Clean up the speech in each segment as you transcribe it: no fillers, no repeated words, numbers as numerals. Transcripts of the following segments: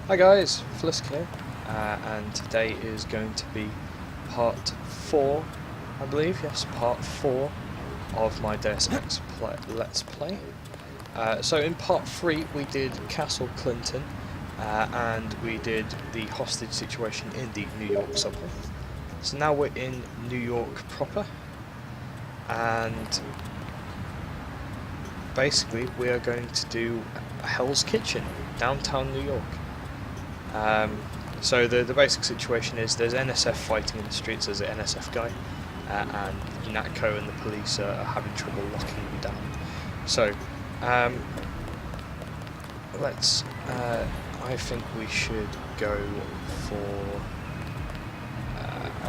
Hi guys, Flisk here, and today is going to be part 4, I believe, yes, part 4 of my Deus Ex Let's Play. So in part 3 we did Castle Clinton, and we did the hostage situation in the New York subway. So now we're in New York proper, and basically we are going to do Hell's Kitchen, downtown New York. So the basic situation is there's NSF fighting in the streets. There's an NSF guy, and UNATCO and the police are having trouble locking them down. So let's. I think we should go for.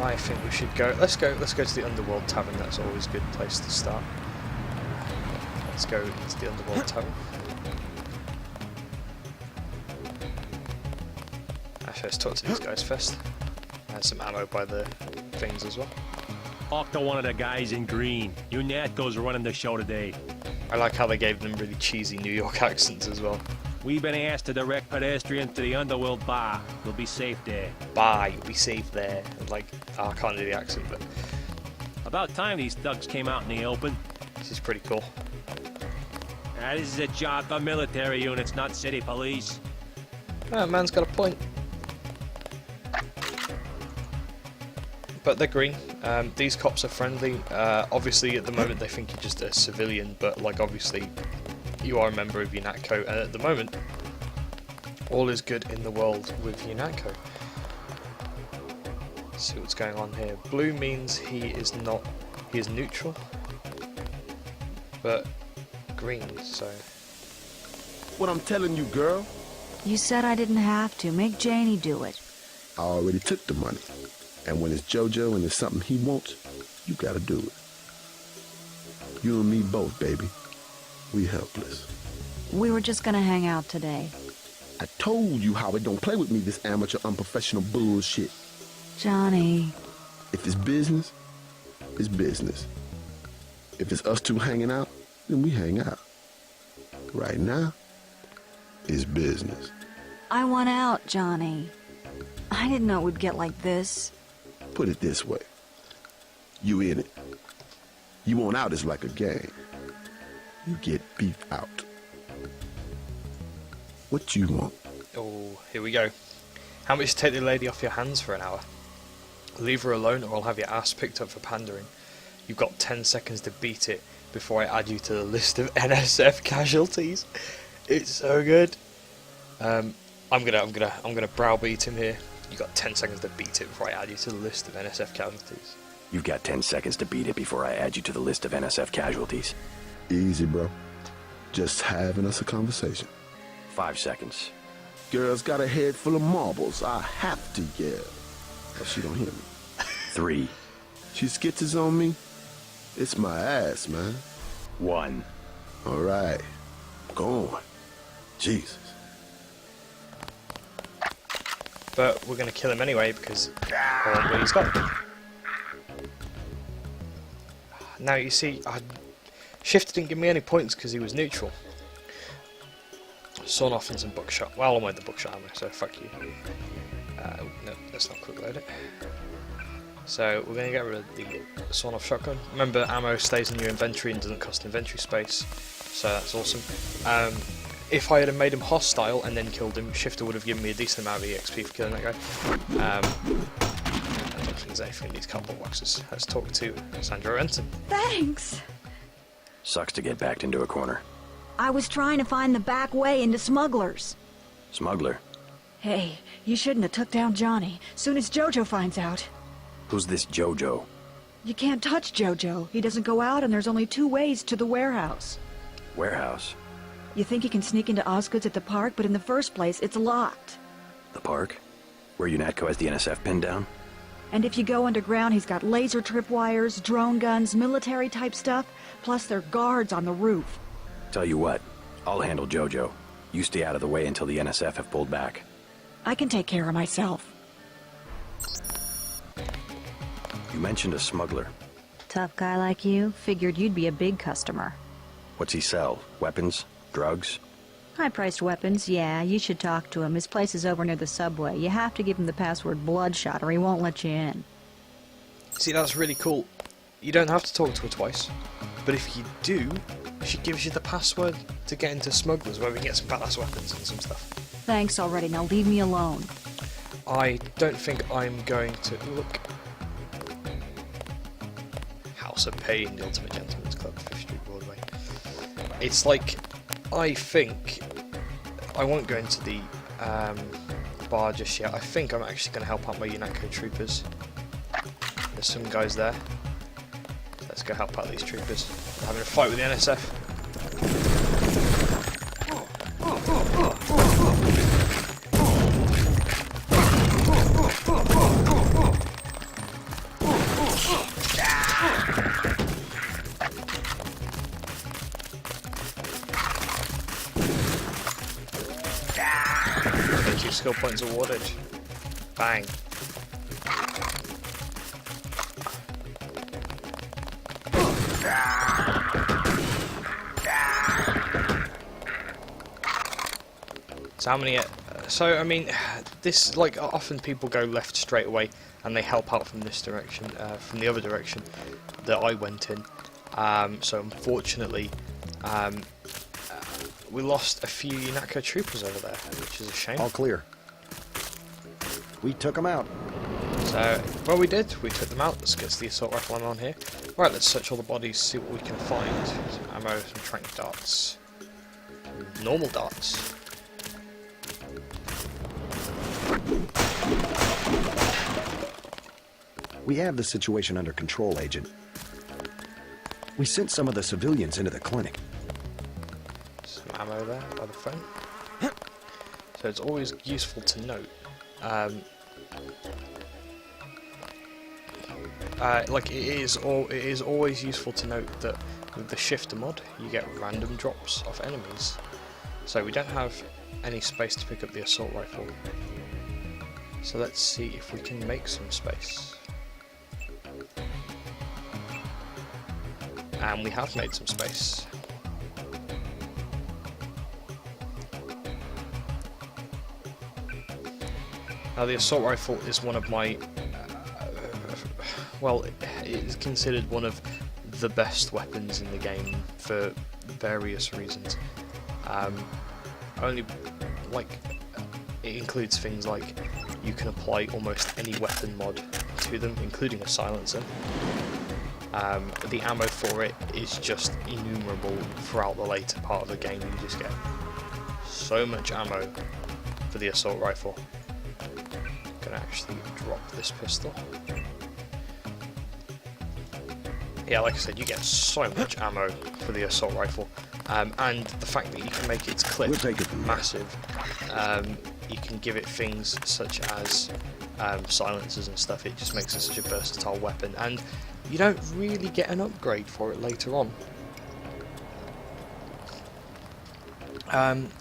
I think we should go. Let's go to the Underworld Tavern. That's always a good place to start. Let's go into the Underworld Tavern. Actually, let's talk to these guys first. And some ammo by the things as well. Talk to one of the guys in green. UNATCO's running the show today. I like how they gave them really cheesy New York accents as well. We've been asked to direct pedestrians to the Underworld Bar. You'll be safe there. Bye, you'll be safe there. Like, oh, I can't do the accent, but About time these thugs came out in the open. this is pretty cool. This is a job for military units, not city police. Oh, man's got a point. But they're green. These cops are friendly. Obviously, at the moment, they think you're just a civilian, but like, obviously, you are a member of UNATCO, and at the moment, all is good in the world with UNATCO. Let's see what's going on here. Blue means he is neutral, but green, so. What I'm telling you, girl, You said I didn't have to. Make Janie do it. I already took the money. And when it's JoJo and it's something he wants, you gotta do it. You and me both, baby. We helpless. We were just gonna hang out today. I told you how it don't play with me, this amateur unprofessional bullshit. Johnny. If it's business, it's business. If it's us two hanging out, then we hang out. Right now, it's business. I want out, Johnny. I didn't know it would get like this. Put it this way. You in it. You want out is like a game. You get beat out. What you want? Oh, here we go. How much to take the lady off your hands for an hour? Leave her alone or I'll have your ass picked up for pandering. You've got 10 seconds to beat it before I add you to the list of NSF casualties. It's so good. I'm gonna browbeat him here. You got 10 seconds to beat it before I add you to the list of NSF casualties. You've got 10 seconds to beat it before I add you to the list of NSF casualties. Easy, bro. Just having us a conversation. 5 seconds. Girl's got a head full of marbles. I have to yell. But she don't hear me. 3, She skitches on me. It's my ass, man. 1. All right. Go on. Jesus. But we're gonna kill him anyway because he's got him. Now you see, Shift didn't give me any points because he was neutral. Sawn off and some buckshot. Well, I'm with the buckshot ammo, so fuck you. No, let's not quick load it. So we're gonna get rid of the sawn off shotgun. Remember, ammo stays in your inventory and doesn't cost inventory space, so that's awesome. If I had made him hostile and then killed him, Shifter would have given me a decent amount of EXP for killing that guy. I don't think there's anything in these cardboard boxes. Let's talk to Sandra Renton. Thanks. Sucks to get backed into a corner. I was trying to find the back way into Smugglers. Smuggler. Hey, you shouldn't have took down Johnny. Soon as JoJo finds out. Who's this JoJo? You can't touch JoJo. He doesn't go out and there's only 2 ways to the warehouse. Warehouse. You think you can sneak into Osgood's at the park, but in the first place, it's locked. The park? Where UNATCO has the NSF pinned down? And if you go underground, he's got laser tripwires, drone guns, military-type stuff, plus there are guards on the roof. Tell you what, I'll handle JoJo. You stay out of the way until the NSF have pulled back. I can take care of myself. You mentioned a smuggler. Tough guy like you, figured you'd be a big customer. What's he sell? Weapons? Drugs? High-priced weapons, yeah, you should talk to him. His place is over near the subway. You have to give him the password Bloodshot or he won't let you in. See, that's really cool. You don't have to talk to her twice, but if you do, she gives you the password to get into Smugglers, where we get some badass weapons and some stuff. Thanks already, now leave me alone. I don't think I'm going to look. House of Pain, the Ultimate Gentleman's Club, 5th Street, Broadway. It's like, I think I won't go into the bar just yet. I think I'm actually going to help out my UNATCO troopers. There's some guys there. Let's go help out these troopers. They're having a fight with the NSF. Thank you, skill points awarded. Bang. So how many? So I mean, this, like, often people go left straight away and they help out from this direction, from the other direction that I went in. So unfortunately, we lost a few UNATCO troopers over there, which is a shame. All clear. We took them out. So, well, we did. We took them out. Let's get the assault rifle ammo on here. Right, let's search all the bodies, see what we can find. Some ammo, some trank darts, normal darts. We have the situation under control, Agent. We sent some of the civilians into the clinic. Some ammo there by the front. So it's always useful to note. Like, it is always useful to note that with the shifter mod, you get random drops off enemies. So we don't have any space to pick up the assault rifle. So let's see if we can make some space. And we have made some space. Now the assault rifle is one of my, well, it is considered one of the best weapons in the game for various reasons. Only, like, it includes things like you can apply almost any weapon mod to them, including a silencer. The ammo for it is just innumerable throughout the later part of the game. You just get so much ammo for the assault rifle. I'm gonna actually drop this pistol. Yeah, like I said, you get so much ammo for the assault rifle, and the fact that you can make its clip massive. You can give it things such as silencers and stuff. It just makes it such a versatile weapon, and you don't really get an upgrade for it later on.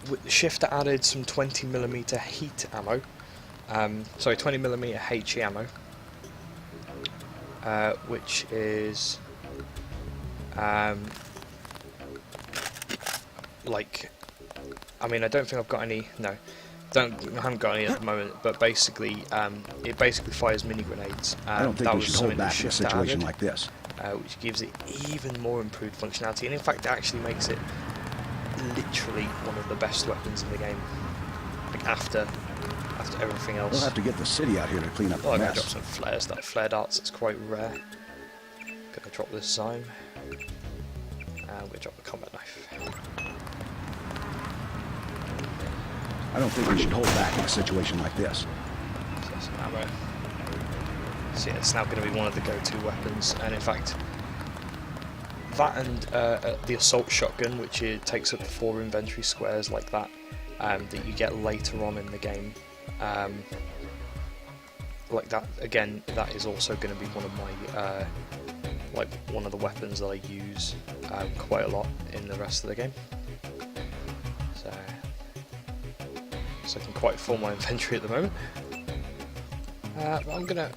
With the shifter added some 20mm heat ammo, sorry, 20mm HE ammo, which is like, I mean, I don't think I've got any. No, I haven't got any at the moment. But basically, it basically fires mini grenades. I don't think we should hold back in a situation like this. Which gives it even more improved functionality, and in fact, it actually makes it literally one of the best weapons in the game. Like after everything else. We'll have to get the city out here to clean up the I'm gonna mess. drop some flares. That flare darts. It's quite rare. Gonna drop this Zyme. And we'll drop the combat knife. I don't think we should hold back in a situation like this. So some ammo. So yeah, it's now going to be one of the go-to weapons, and in fact, that and the assault shotgun, which takes up 4 inventory squares like that, that you get later on in the game. Like that again, that is also going to be one of my like one of the weapons that I use quite a lot in the rest of the game. So I can quite fill my inventory at the moment. But I'm gonna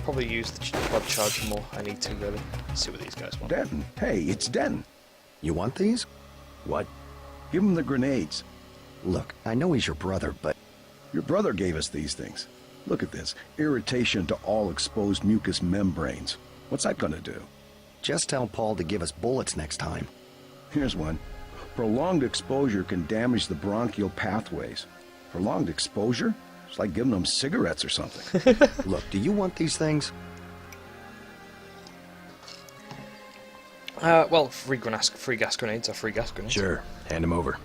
probably use the quad charger more. I need to really see what these guys want. Denton, hey, it's Denton. You want these? What? Give him the grenades. Look, I know he's your brother, but Your brother gave us these things. Look at this. Irritation to all exposed mucous membranes. What's that gonna do? just tell Paul to give us bullets next time. Here's one. Prolonged exposure can damage the bronchial pathways. Prolonged exposure? It's like giving them cigarettes or something. Look, do you want these things? Well, free gas grenades are free gas grenades. Sure, hand him over.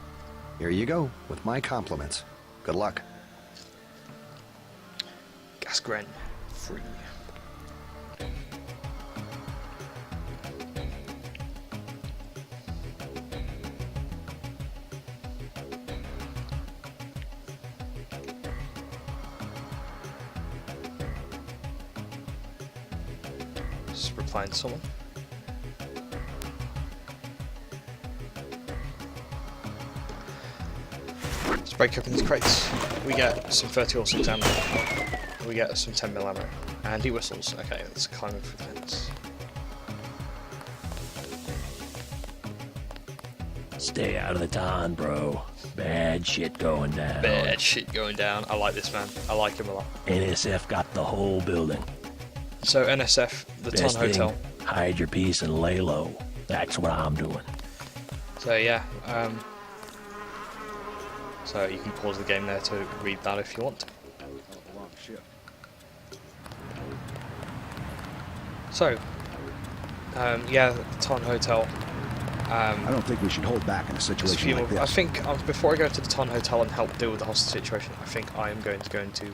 Here you go, with my compliments. Good luck. Gas gren. Free. Just replying to someone. Let's break open these crates. We get some 30-06 ammo. We get some 10mm ammo. And he whistles. Okay, let's climb over the fence. Stay out of the town, bro. Bad shit going down. Bad shit going down. I like this man. I like him a lot. NSF got the whole building. So NSF, the Ton Best Hotel. thing, hide your piece and lay low. That's what I'm doing. So yeah, so you can pause the game there to read that if you want. So, yeah, the Ton Hotel. I don't think we should hold back in a There's a situation few like more. I this. think before I go to the Ton Hotel and help deal with the hostage situation, I think I am going to go into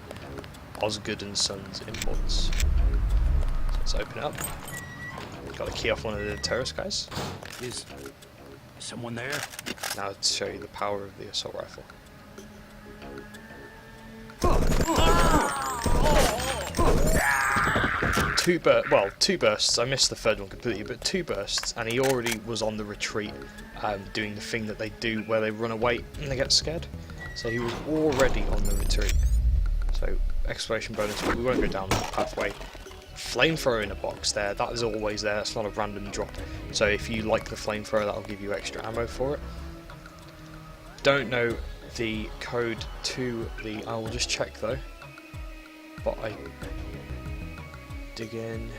Osgood and Sons Imports. So let's open it up. Got the key off one of the terrorist guys. Is someone there? Now to show you the power of the assault rifle. Two bursts. I missed the third one completely, but 2 bursts, and he already was on the retreat, doing the thing that they do where they run away and they get scared. So he was already on the retreat. So exploration bonus, but we won't go down that pathway. Flamethrower in a box there. That is always there. That's not a random drop. So if you like the flamethrower, that'll give you extra ammo for it. Don't know the code to the. I will just check though. But I dig in.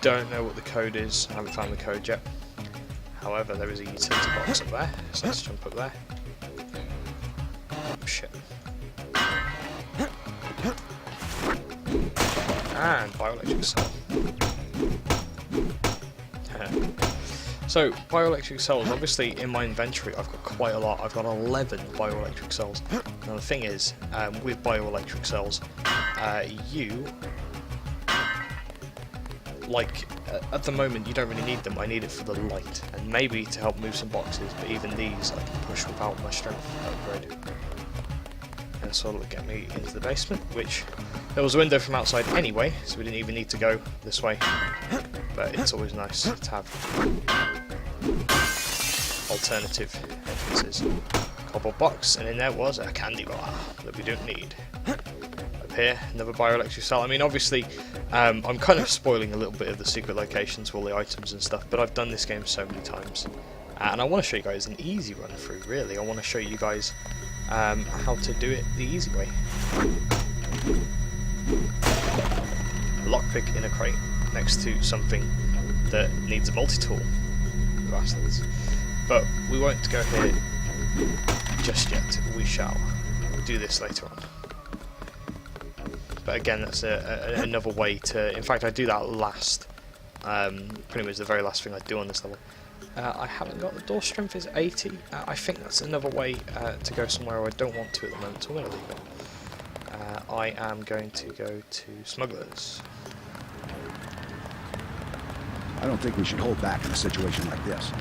Don't know what the code is. I haven't found the code yet. However, there is a utility box up there, so let's jump up there. Oh shit. And bioelectric cell. So, bioelectric cells, obviously in my inventory I've got quite a lot. I've got 11 bioelectric cells. Now the thing is, with bioelectric cells, at the moment you don't really need them. I need it for the light, and maybe to help move some boxes, but even these I can push without my strength upgrade. And so it'll get me into the basement, which there was a window from outside anyway, so we didn't even need to go this way. But it's always nice to have alternative entrances. Cardboard box, and in there was a candy bar that we don't need. Up here, another bioelectric cell. I mean, obviously, I'm kind of spoiling a little bit of the secret locations for all the items and stuff, but I've done this game so many times. And I want to show you guys an easy run through, really. I want to show you guys how to do it the easy way. A lockpick in a crate next to something that needs a multi-tool. Bastards. But we won't go here just yet. We shall do this later on. But again, that's another way to... In fact, I do that last. Pretty much the very last thing I do on this level. I haven't got the door strength is 80. I think that's another way to go somewhere I don't want to at the moment, so I'm going to leave it. I am going to go to Smugglers. I don't think we should hold back in a situation like this.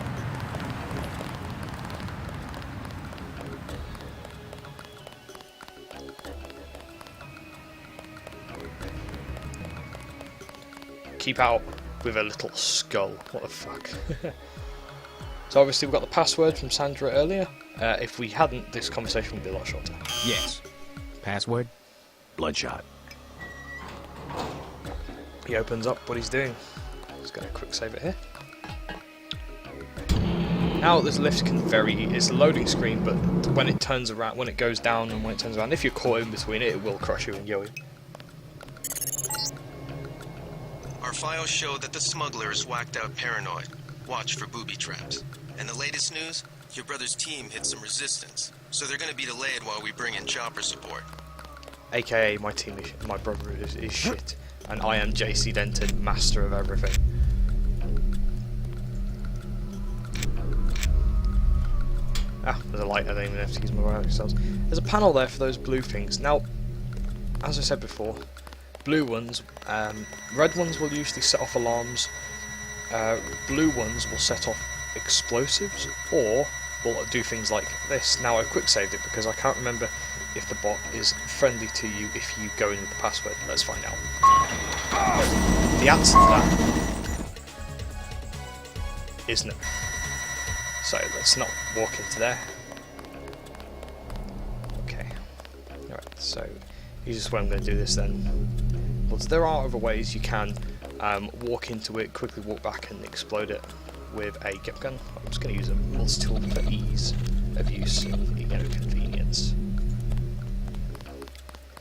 Keep out with a little skull. What the fuck? So obviously we've got the password from Sandra earlier. If we hadn't, this conversation would be a lot shorter. Yes. Password? Bloodshot. He opens up what he's doing. Just going to quick save it here. Now this lift can vary. It's a loading screen, but when it turns around, when it goes down and when it turns around, if you're caught in between it, it will crush you and kill you. Our files show that the smuggler is whacked out paranoid. Watch for booby traps. And the latest news? Your brother's team hit some resistance, so they're gonna be delayed while we bring in chopper support. AKA my team, my brother is shit, and I am JC Denton, master of everything. Ah, there's a light. I don't even have to use my wireless cells. There's a panel there for those blue things. Now, as I said before, blue ones, red ones will usually set off alarms. Blue ones will set off explosives, or will do things like this. Now, I quick saved it because I can't remember if the bot is friendly to you if you go in with the password. Let's find out. The answer to that is no. So let's not walk into there. Okay. Alright, so here's what I'm going to do this then. But there are other ways you can walk into it, quickly walk back and explode it with a gip gun. I'm just going to use a multi-tool for ease of use and, you know, convenience.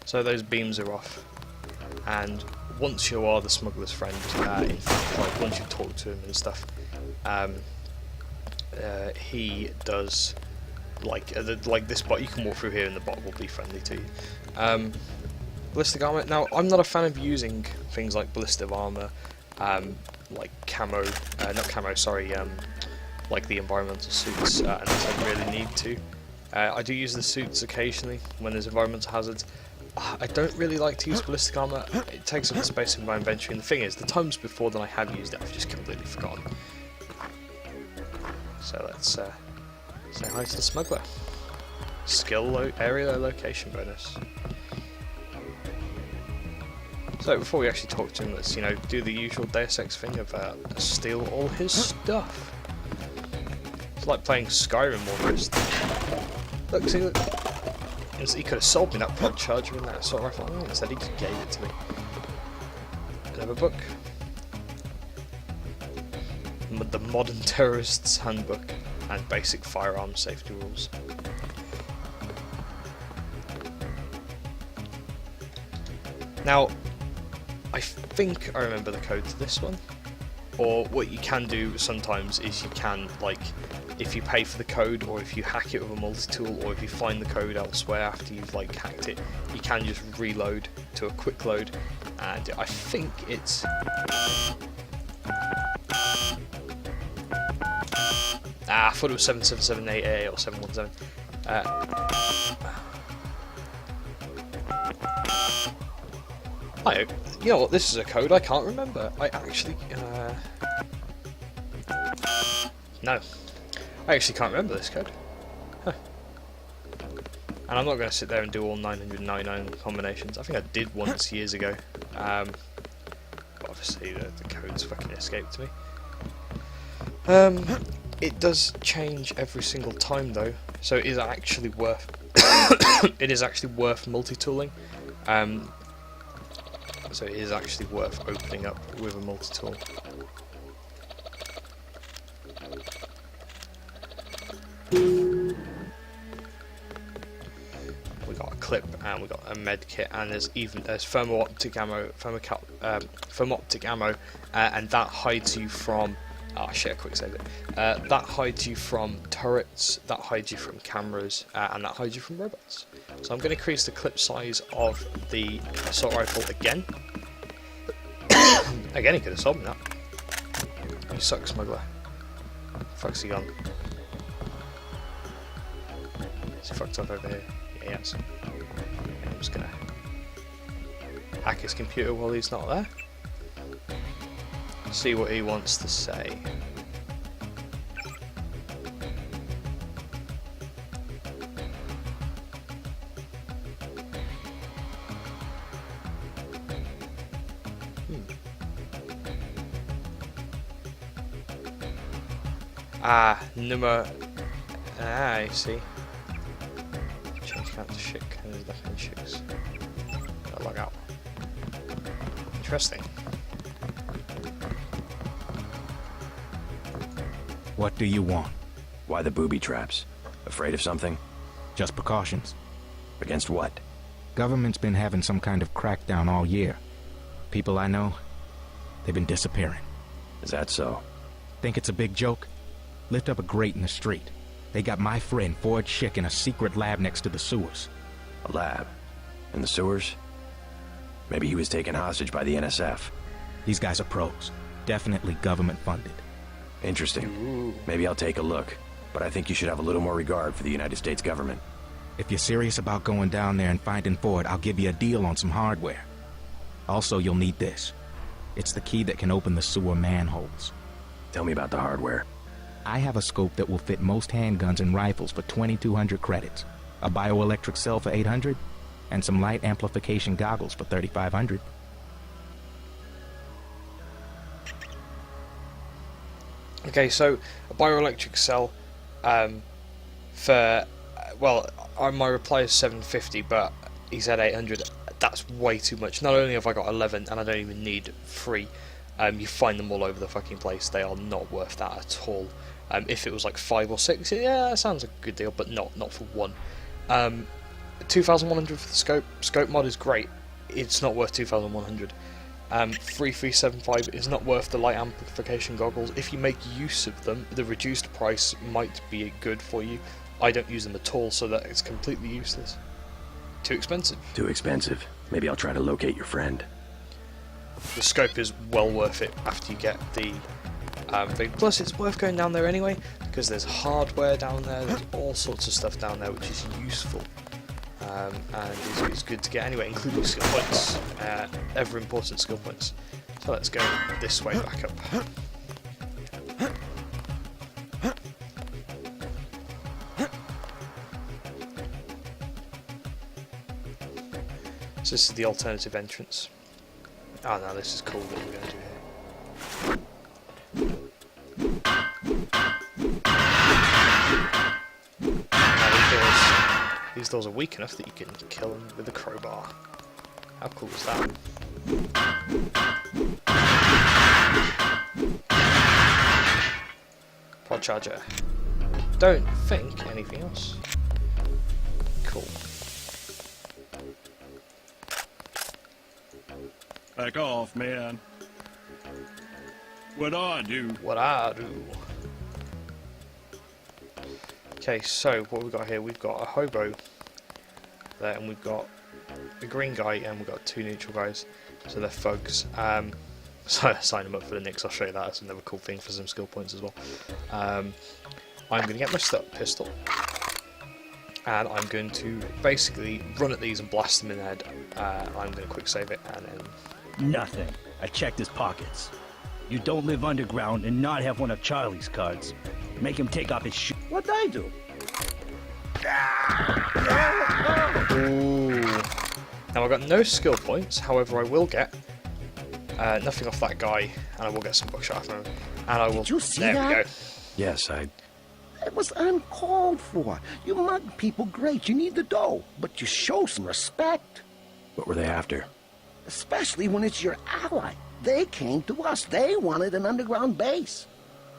So those beams are off, and once you are the smuggler's friend, in fact, like once you talk to him and stuff, he does like this bot. You can walk through here, and the bot will be friendly to you. Ballistic armor. Now, I'm not a fan of using things like ballistic armor, like camo, not camo. Sorry, like the environmental suits, unless I really need to. I do use the suits occasionally when there's environmental hazards. I don't really like to use ballistic armor. It takes up the space in my inventory, and the thing is, the times before that I have used it, I've just completely forgotten. So let's say hi to the smuggler. Skill area location bonus. So before we actually talk to him, let's do the usual Deus Ex thing of steal all his stuff. It's like playing Skyrim almost. Look, see, look. He could have sold me that pod charger and that assault rifle. Instead, he just gave it to me. Another book. The Modern Terrorist's Handbook and Basic Firearms Safety Rules. Now, I think I remember the code to this one. Or what you can do sometimes is you can, like, if you pay for the code, or if you hack it with a multi-tool, or if you find the code elsewhere after you've like hacked it, you can just reload to a quick load, and I think it's I thought it was 7778A or 717. You know what? This is a code I can't remember. I actually no. I actually can't remember this code. Huh. And I'm not going to sit there and do all 999 combinations. I think I did once years ago. But obviously the code's fucking escaped me. It does change every single time though, so it is actually worth it is actually worth multi-tooling. So it is actually worth opening up with a multi-tool. We got a clip and we got a med kit, and there's thermal optic ammo, and that hides you from. Oh shit! I quick saved it. That hides you from turrets, that hides you from cameras, and that hides you from robots. So I'm going to increase the clip size of the assault rifle again. Again, he could have sold me that. You suck, smuggler. Fuck's he gone? Is he fucked up over here? Yeah, he has. I'm just gonna hack his computer while he's not there. See what he wants to say. I see. Change count to shit, and there's definitely chicks. Gotta log out. Interesting. What do you want? Why the booby traps? Afraid of something? Just precautions. Against what? Government's been having some kind of crackdown all year. People I know, they've been disappearing. Is that so? Think it's a big joke? Lift up a grate in the street. They got my friend Ford Schick in a secret lab next to the sewers. A lab? In the sewers? Maybe he was taken hostage by the NSF. These guys are pros. Definitely government funded. Interesting. Ooh. Maybe I'll take a look. But I think you should have a little more regard for the United States government. If you're serious about going down there and finding Ford, I'll give you a deal on some hardware. Also, you'll need this. It's the key that can open the sewer manholes. Tell me about the hardware. I have a scope that will fit most handguns and rifles for 2,200 credits, a bioelectric cell for 800, and some light amplification goggles for 3,500. Okay, so a bioelectric cell for well, my reply is 750, but he said 800. That's way too much. Not only have I got 11, and I don't even need 3. You find them all over the fucking place. They are not worth that at all. If it was like 5 or 6, yeah, that sounds like a good deal, but not for 1. 2,100 for the scope. Scope mod is great. It's not worth 2,100. 3375 is not worth the light amplification goggles. If you make use of them, the reduced price might be good for you. I don't use them at all, so that it's completely useless. Too expensive. Too expensive. Maybe I'll try to locate your friend. The scope is well worth it after you get the thing. Plus, it's worth going down there anyway, because there's hardware down there, there's all sorts of stuff down there which is useful. And is good to get anyway, including skill points, ever important skill points. So let's go this way back up. So this is the alternative entrance. Oh no, this is cool. What we're going to do here. These doors are weak enough that you can kill them with a crowbar. How cool is that? Pod charger. Don't think anything else. Cool. Back off, man. What I do? What I do. Okay, so what we've got here, we've got a hobo there, and we've got a green guy, and we've got 2 neutral guys, so they're thugs. So sign them up for the Knicks, I'll show you that, that's another cool thing for some skill points as well. I'm going to get my pistol, and I'm going to basically run at these and blast them in the head. I'm going to quick save it, and then... Nothing. I checked his pockets. You don't live underground and not have one of Charlie's cards. Make him take off his shoe. What'd I do? Ooh. Now I've got no skill points, however I will get nothing off that guy, and I will get some buckshot from him. And I will... Did you see there that? we go. Yes, It was uncalled for. You mug people great, you need the dough, but you show some respect. What were they after? Especially when it's your ally. They came to us. They wanted an underground base.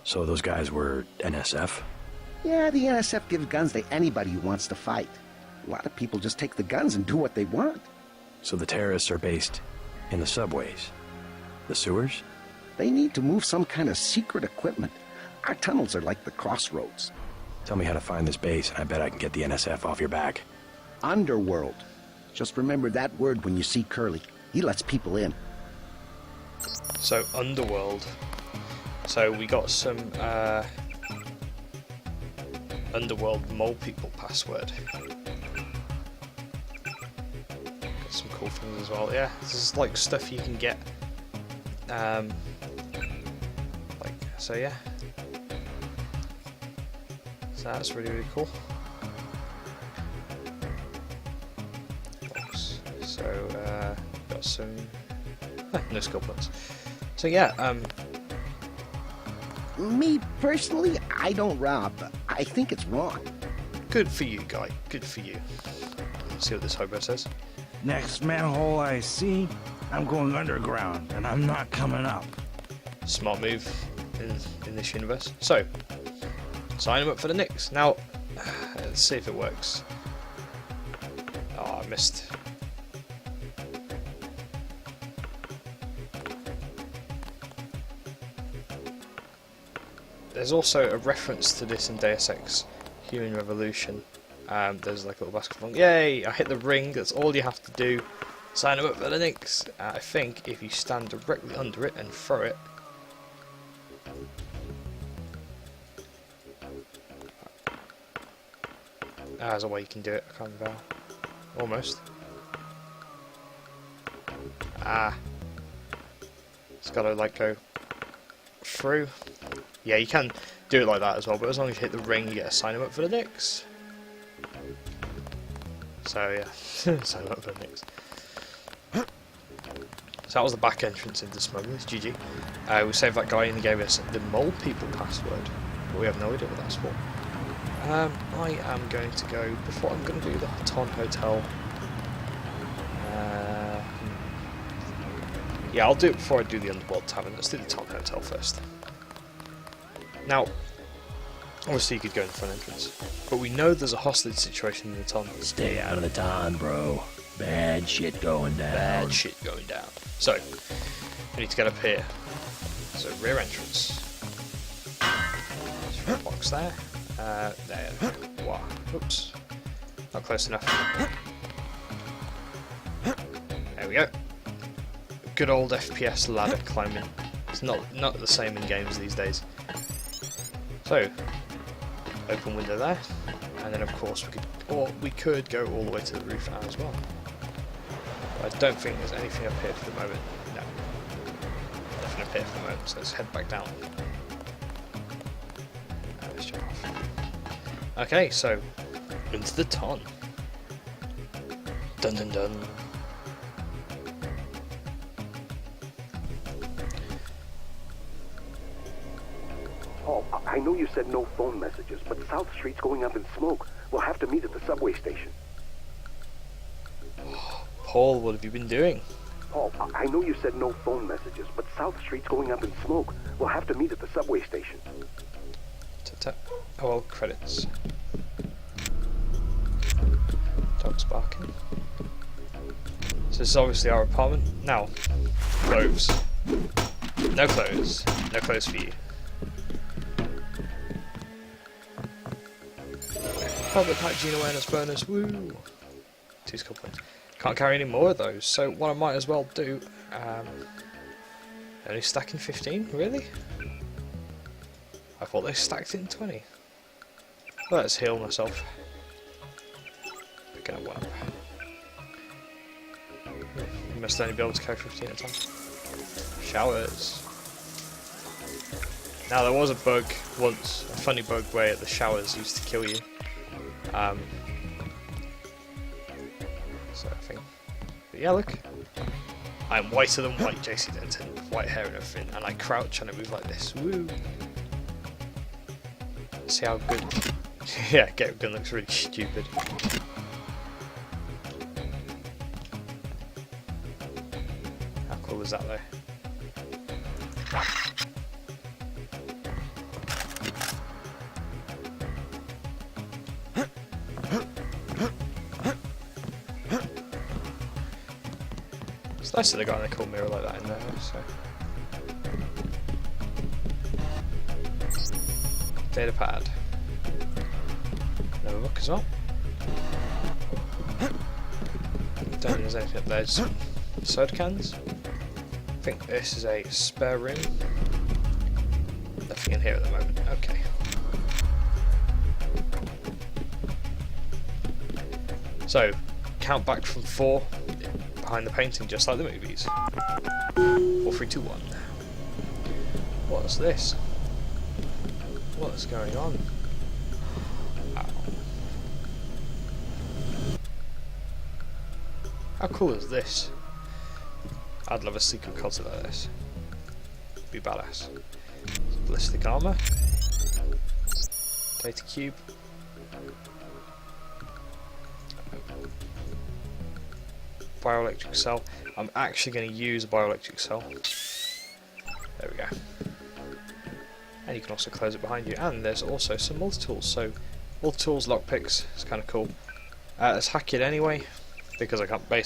So those guys were NSF? Yeah, the NSF gives guns to anybody who wants to fight. A lot of people just take the guns and do what they want. So the terrorists are based in the subways? The sewers? They need to move some kind of secret equipment. Our tunnels are like the crossroads. Tell me how to find this base, and I bet I can get the NSF off your back. Underworld. Just remember that word when you see Curly. He lets people in. So, Underworld. So, we got some Underworld mole people password. Got some cool things as well. Yeah, this is like stuff you can get. So yeah. So that's really, really cool. So, got some... no skill points. So yeah, Me, personally, I don't rob. I think it's wrong. good for you, guy. Good for you. Let's see what this hobo says. Next manhole I see, I'm going underground, and I'm not coming up. Smart move in this universe. So, Sign him up for the Knicks. Now, let's see if it works. Oh, I missed. There's also a reference to this in Deus Ex Human Revolution. There's like a little basketball. Yay! I hit the ring. That's all you have to do. Sign him up for the Knicks. I think if you stand directly under it and throw it. There's a way you can do it. I can't remember. Almost. It's got to like go through. Yeah, you can do it like that as well, but as long as you hit the ring, you get to sign him up for the Knicks. So yeah, sign him up for the Knicks. So that was the back entrance into Smugglers. GG. We saved that guy and he gave us the Mole People password, but we have no idea what that's for. I am going to go, before I'm going to do the Ton Hotel. Yeah, I'll do it before I do the Underworld Tavern. Let's do the Ton Hotel first. Now, obviously you could go in the front entrance, but we know there's a hostage situation in the Ton. Stay out of the Ton, bro. Bad shit going down. Bad shit going down. So, we need to get up here. So, rear entrance. There's a box there. There. Wow. Oops. Not close enough. There we go. Good old FPS ladder climbing. It's not the same in games these days. So, open window there, and then of course we could go all the way to the roof as well. But I don't think there's anything up here for the moment. No, nothing up here for the moment. So let's head back down. Let's jump off. Okay, so into the Ton. Dun dun dun. Oh, I know you said no phone messages, but South Street's going up in smoke. We'll have to meet at the subway station. Paul, what have you been doing? Oh, I know you said no phone messages, but South Street's going up in smoke. We'll have to meet at the subway station. Oh well, credits. Dog's barking. So this is obviously our apartment. Now, clothes. No clothes. No clothes for you. Public hygiene awareness bonus, woo! 2 skill points. Can't carry any more of those, so what I might as well do, only stacking 15, really? I thought they stacked it in 20. Let's heal myself. Picking up 1 up. You must only be able to carry 15 at a time. Showers. Now there was a bug once, a funny bug where the showers used to kill you. So I think, but yeah, look, I'm whiter than white, JC Denton, with white hair and everything, and I crouch and I move like this. Woo! See how good? Yeah, get gun looks really stupid. How cool is that though? It's nice that they got a cool mirror like that in there, so. Data pad. Another book as well. Don't think there's anything up there, just some soda cans. I think this is a spare room. Nothing in here at the moment, okay. So, count back from 4 behind the painting, just like the movies. 4, 3, 2, 1. What's this? What's going on? Ow. How cool is this? I'd love a secret closet like this. Be badass. Ballistic armor. Data cube. Bioelectric cell. I'm actually going to use a bioelectric cell. There we go. and you can also close it behind you. And there's also some multi-tools, so multi-tools, lockpicks, it's kind of cool. Let's hack it anyway, because I can't be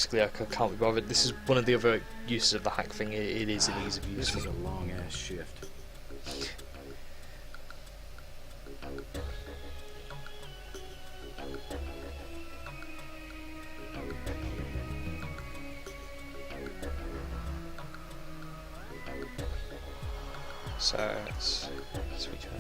bothered. This is one of the other uses of the hack thing. It is an ease of use. This is a long ass shift. So let's switch out.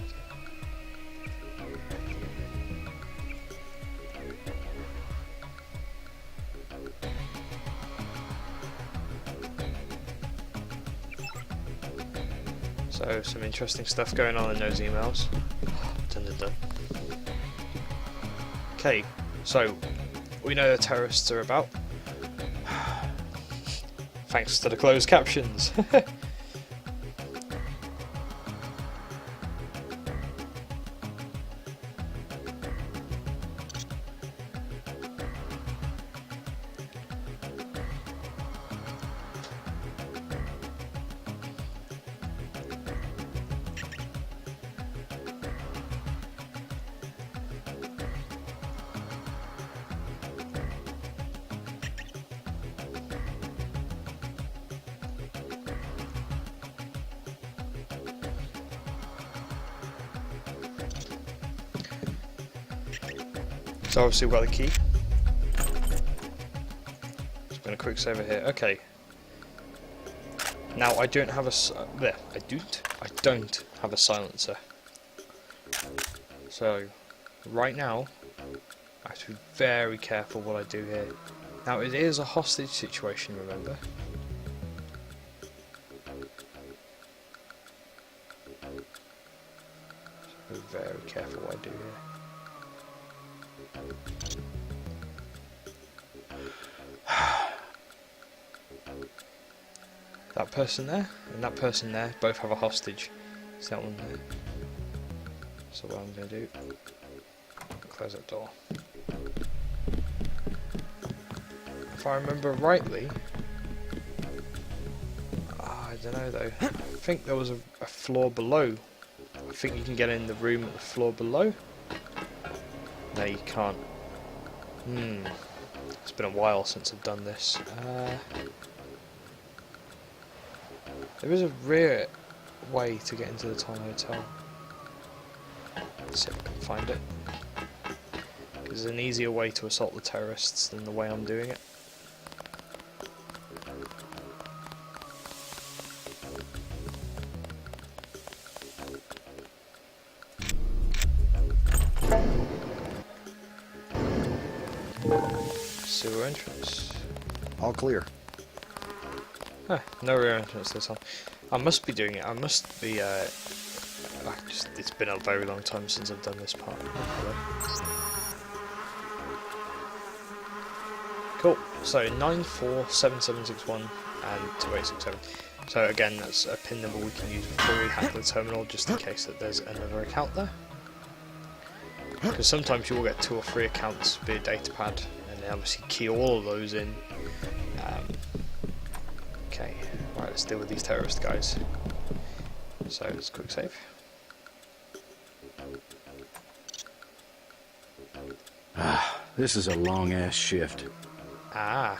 So some interesting stuff going on in those emails. Dun dun dun. Okay, so we know the terrorists are about. Thanks to the closed captions. So obviously we've got the key. Just going to quick save it here. Okay. Now I don't have a I don't have a silencer. So right now I have to be very careful what I do here. Now it is a hostage situation, remember. So be very careful what I do here. That person there and that person there both have a hostage. Is that one there? So what I'm going to do, close that door. If I remember rightly, I don't know though, I think there was a floor below. I think you can get in the room at the floor below. No, you can't. It's been a while since I've done this. There is a rear way to get into the Tom Hotel. Let's see if I can find it. There's an easier way to assault the terrorists than the way I'm doing it. Sewer entrance. All clear. Huh, no rear entrance this time. I must be doing it. I must be. It's been a very long time since I've done this part. Cool. So 947761 and 2867. So again, that's a pin number we can use before we hack the terminal, just in case that there's another account there. Because sometimes you will get 2 or 3 accounts via datapad, and then obviously key all of those in. Okay, right, let's deal with these terrorist guys. So let's quick save. This is a long ass shift. Ah,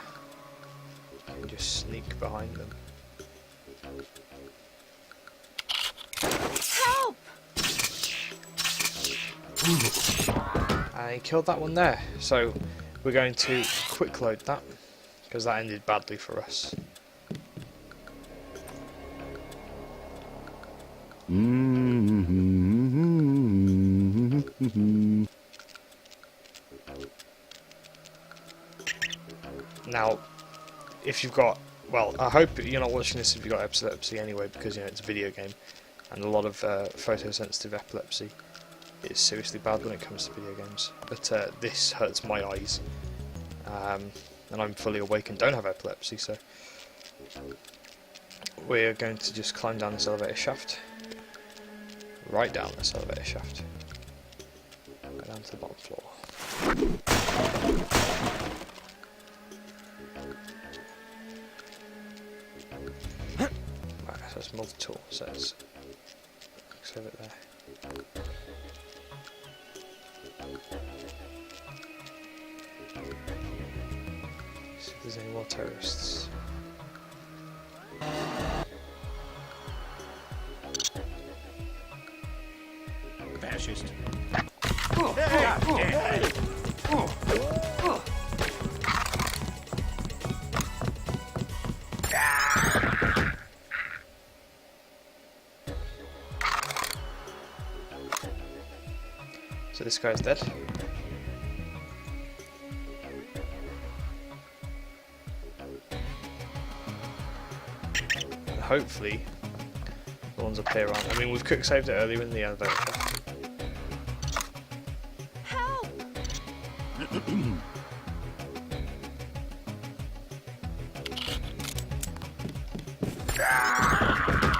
you can just sneak behind them. Help! And he killed that one there. So we're going to quick load that, because that ended badly for us. Now, if you've got, well, I hope you're not watching this if you've got epilepsy anyway, because you know it's a video game, and a lot of photosensitive epilepsy is seriously bad when it comes to video games. But this hurts my eyes, and I'm fully awake and don't have epilepsy, so we're going to just climb down this elevator shaft, right down this elevator shaft, right down to the bottom floor. Right, so it's multi-tool, so it's save it there. See if there's any more terrorists. Fascist. So this guy's dead. And hopefully the ones up here aren't. I mean, we've quick saved it earlier in the elevator. Help!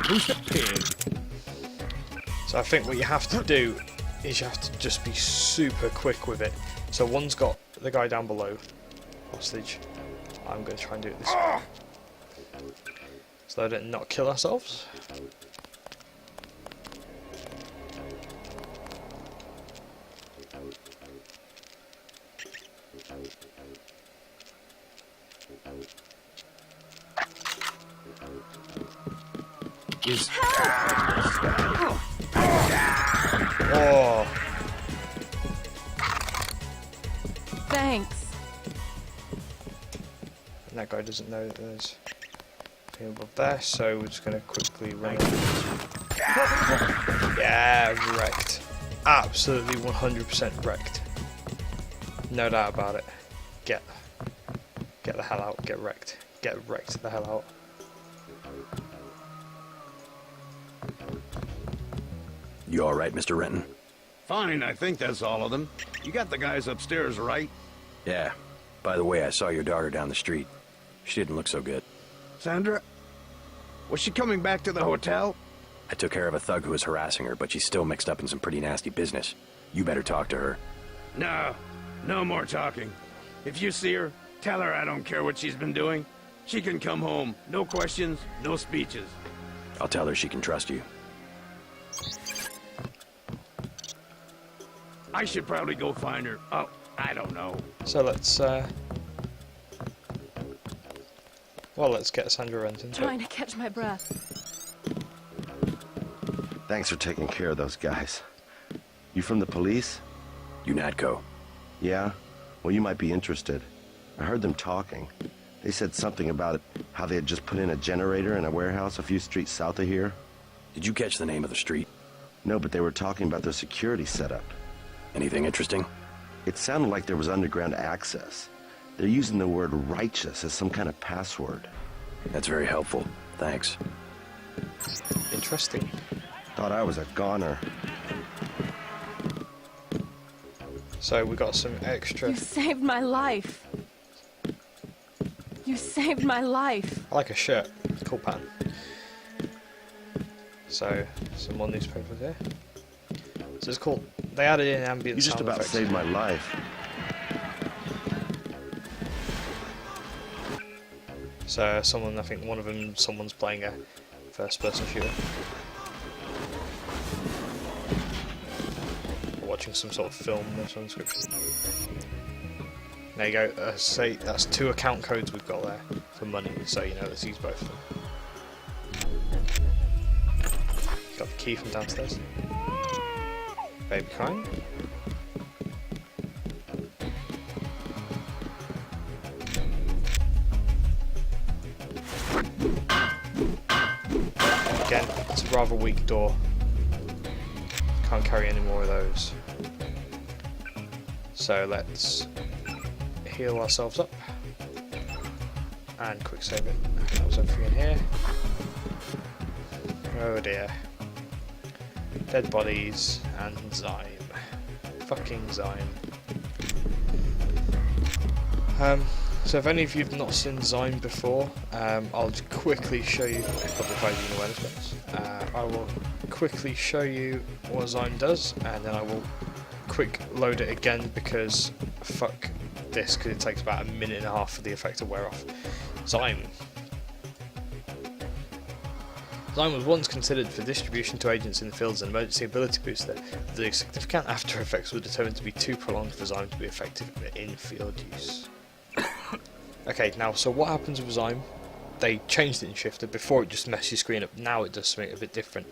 Who's the pig? So I think what you have to do is you have to just be super quick with it. So one's got the guy down below, hostage. I'm going to try and do it this way. So that and not kill ourselves. Oh. Thanks. And that guy doesn't know that there's people above there, so we're just going to quickly run it. Yeah, wrecked. Absolutely 100% wrecked. No doubt about it. Get the hell out. Get wrecked. Get wrecked the hell out. You alright, Mr. Renton? Fine, I think that's all of them. You got the guys upstairs, right? Yeah. By the way, I saw your daughter down the street. She didn't look so good. Sandra? Was she coming back to the hotel? I took care of a thug who was harassing her, but she's still mixed up in some pretty nasty business. You better talk to her. No. No more talking. If you see her, tell her I don't care what she's been doing. She can come home. No questions, no speeches. I'll tell her she can trust you. I should probably go find her. Oh, I don't know. So let's let's get Sandra Renton. Trying to catch my breath. Thanks for taking care of those guys. You from the police? UNATCO. Yeah? Well, you might be interested. I heard them talking. They said something about how they had just put in a generator in a warehouse a few streets south of here. Did you catch the name of the street? No, but they were talking about their security setup. Anything interesting? It sounded like there was underground access. They're using the word righteous as some kind of password. That's very helpful. Thanks. Interesting. Thought I was a goner. So we got some extra. You saved my life. You saved my life. I like a shirt. Cool pattern. So some more newspapers here. So it's called. They added in ambient You just sound about effects. saved my life. So someone, I think one of them, someone's playing a first-person shooter. Or watching some sort of film or some description. There you go. Say that's 2 account codes we've got there for money. So you know, let's use both of them. Got the key from downstairs. Baby crying. Again, it's a rather weak door. Can't carry any more of those. So let's heal ourselves up and quick save it. That was everything in here. Oh dear. Dead bodies and Zyme. Fucking Zyme. So if any of you have not seen Zyme before, I'll just quickly show you public hygiene awareness bonus. I will quickly show you what Zyme does, and then I will quick load it again because fuck this, because it takes about 1.5 minutes for the effect to wear off. Zyme. Zyme was once considered for distribution to agents in the field as an emergency ability booster. The significant after effects were determined to be too prolonged for Zyme to be effective in field use. Okay, now, so what happens with Zyme? They changed it in Shifter. Before it just messed your screen up, now it does something a bit different.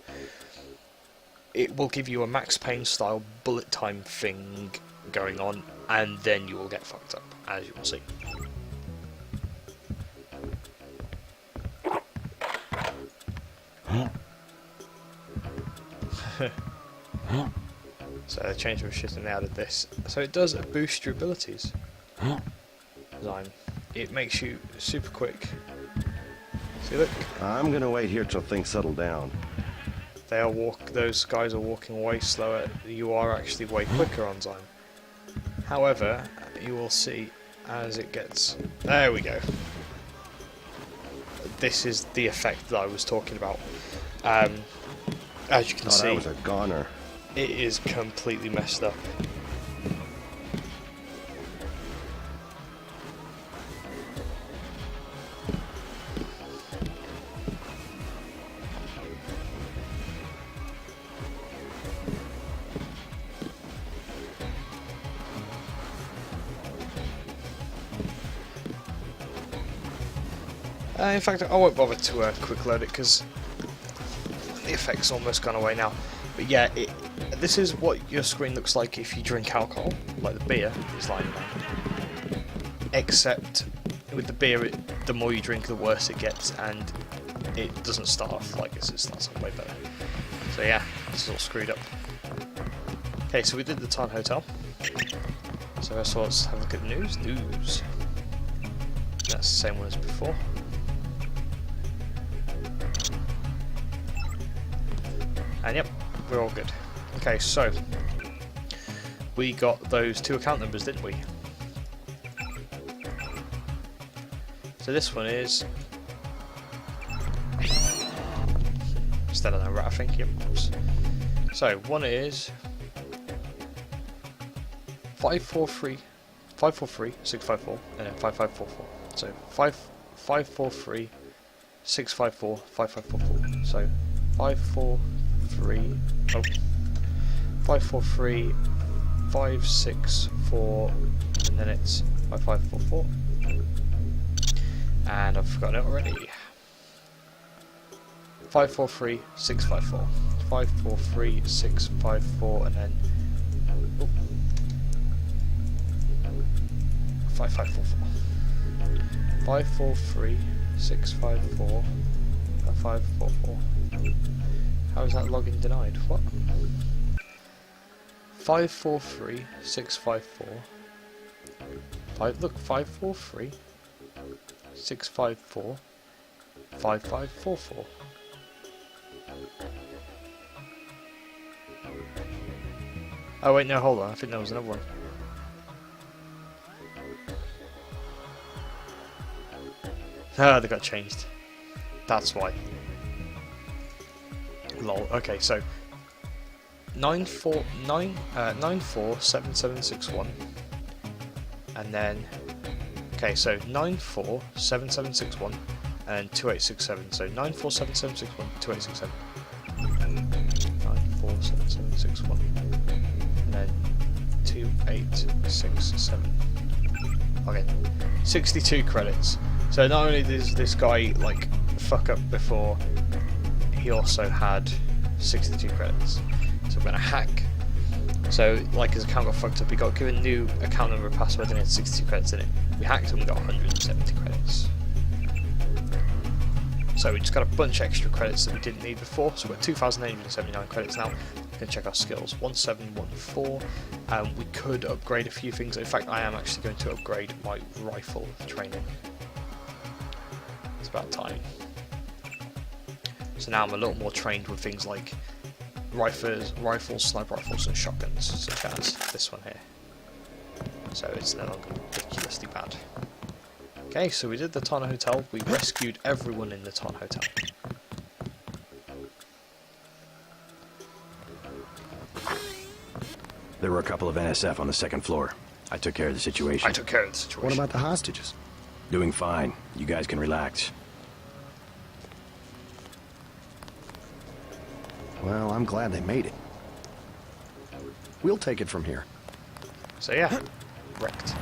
It will give you a Max Payne style bullet time thing going on, and then you will get fucked up, as you will see. So they changed the shit and they added this. So it does boost your abilities. Zyme. It makes you super quick. See, look. I'm gonna wait here till things settle down. They are those guys are walking way slower. You are actually way quicker on Zyme. However, you will see as it gets... There we go. This is the effect that I was talking about. As you can see, that was a goner. It is completely messed up. In fact, I won't bother to quick load it because the effect's almost gone away now. But yeah, this is what your screen looks like if you drink alcohol, like the beer is lying down. Except with the beer, the more you drink, the worse it gets, and it doesn't start off like this, it starts off way better. So yeah, this is all screwed up. Okay, so we did the Tarn Hotel. So let's have a look at the news. News. That's the same one as before. And yep, we're all good. Okay, so we got those 2 account numbers, didn't we? So this one is instead of that rat, I think. Yep. Oops. So one is 543 654 and then 5544. So 543 654 5544. So 543 564 and then it's 5544. And I've forgotten it already. 543 654. 543 654 and then 5544. 543 654 5544. How is that login denied? What? 543 654. Look, 543 654 5544. Oh wait, no, hold on. I think there was another one. Ah, they got changed. That's why. Lol. Okay, so 947761, and then okay, so 947761 and 2867. So 947761 2867. 947761 and then 2867. Okay, 62 credits. So not only does this guy like fuck up before, he also had 62 credits. So I'm gonna hack. So like his account got fucked up, he got given a new account number and password and he had 62 credits in it. We hacked and we got 170 credits. So we just got a bunch of extra credits that we didn't need before. So we're at 2,879 credits now. We can check our skills. 1714. We could upgrade a few things. In fact, I am actually going to upgrade my rifle training. It's about time. So now I'm a little more trained with things like rifles, sniper rifles, and shotguns, such as this one here. So it's no longer ridiculously bad. Okay, so we did the Tarn Hotel. We rescued everyone in the Tarn Hotel. There were a couple of NSF on the second floor. I took care of the situation. What about the hostages? Doing fine. You guys can relax. Well, I'm glad they made it. We'll take it from here. So yeah, wrecked.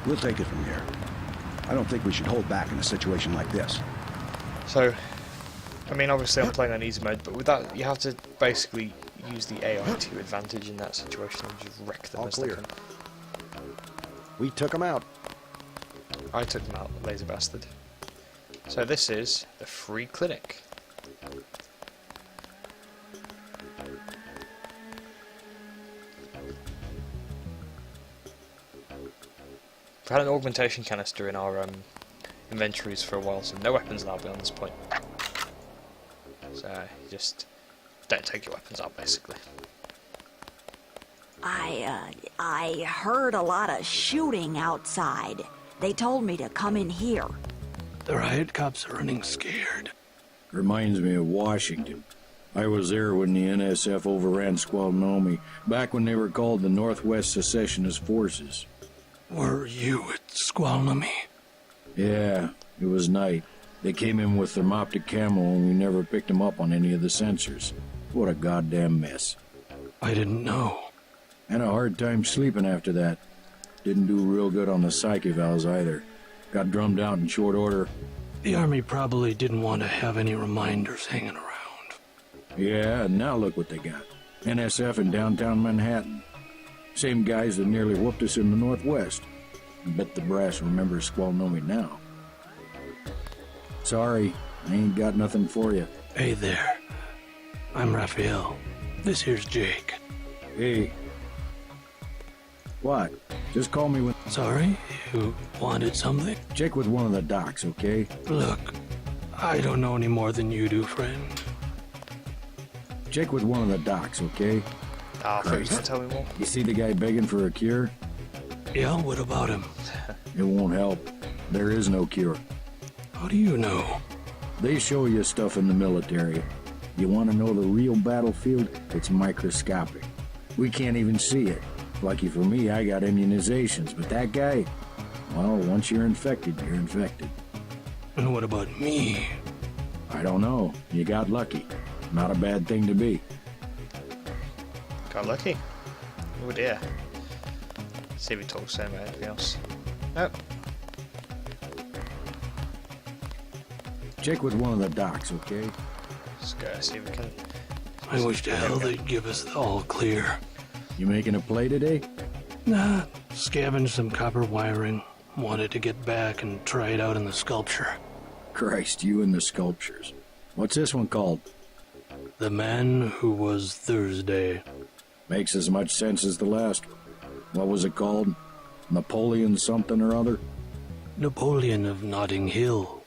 We'll take it from here. I don't think we should hold back in a situation like this. So, I mean, obviously I'm playing on easy mode, but with that, you have to basically use the AI to your advantage in that situation and just wreck them All as clear. they can. We took them out. I took them out, lazy bastard. So this is the free clinic. We've had an augmentation canister in our inventories for a while, so no weapons allowed beyond this point. So you just don't take your weapons out, basically. I heard a lot of shooting outside. They told me to come in here. The riot cops are running scared. Reminds me of Washington. I was there when the NSF overran Squalnomi, back when they were called the Northwest Secessionist Forces. Were you at Squalnomi? Yeah, it was night. They came in with thermoptic camo and we never picked them up on any of the sensors. What a goddamn mess. I didn't know. Had a hard time sleeping after that. Didn't do real good on the psych evals either. Got drummed out in short order. The Army probably didn't want to have any reminders hanging around. Yeah, and now look what they got. NSF in downtown Manhattan. Same guys that nearly whooped us in the Northwest. Bet the brass remembers Squalnomi now. Sorry, I ain't got nothing for you. Hey there. I'm Raphael. This here's Jake. Hey. What? Just call me when... Sorry? You wanted something? Check with one of the docs, okay? Look, I don't know any more than you do, friend. Check with one of the docs, okay? Ah, please don't tell me more. You see the guy begging for a cure? Yeah, what about him? It won't help. There is no cure. How do you know? They show you stuff in the military. You want to know the real battlefield? It's microscopic. We can't even see it. Lucky for me, I got immunizations, but that guy, well, once you're infected, you're infected. And what about me? I don't know. You got lucky. Not a bad thing to be. Got lucky. Oh dear. See if he talks to him about anything else. Nope. Check with one of the docs, okay? Let's go see if we can... I wish to hell they'd give us the all clear. You making a play today? Nah, scavenged some copper wiring. Wanted to get back and try it out in the sculpture. Christ, you and the sculptures. What's this one called? The Man Who Was Thursday. Makes as much sense as the last one. What was it called? Napoleon something or other? Napoleon of Notting Hill.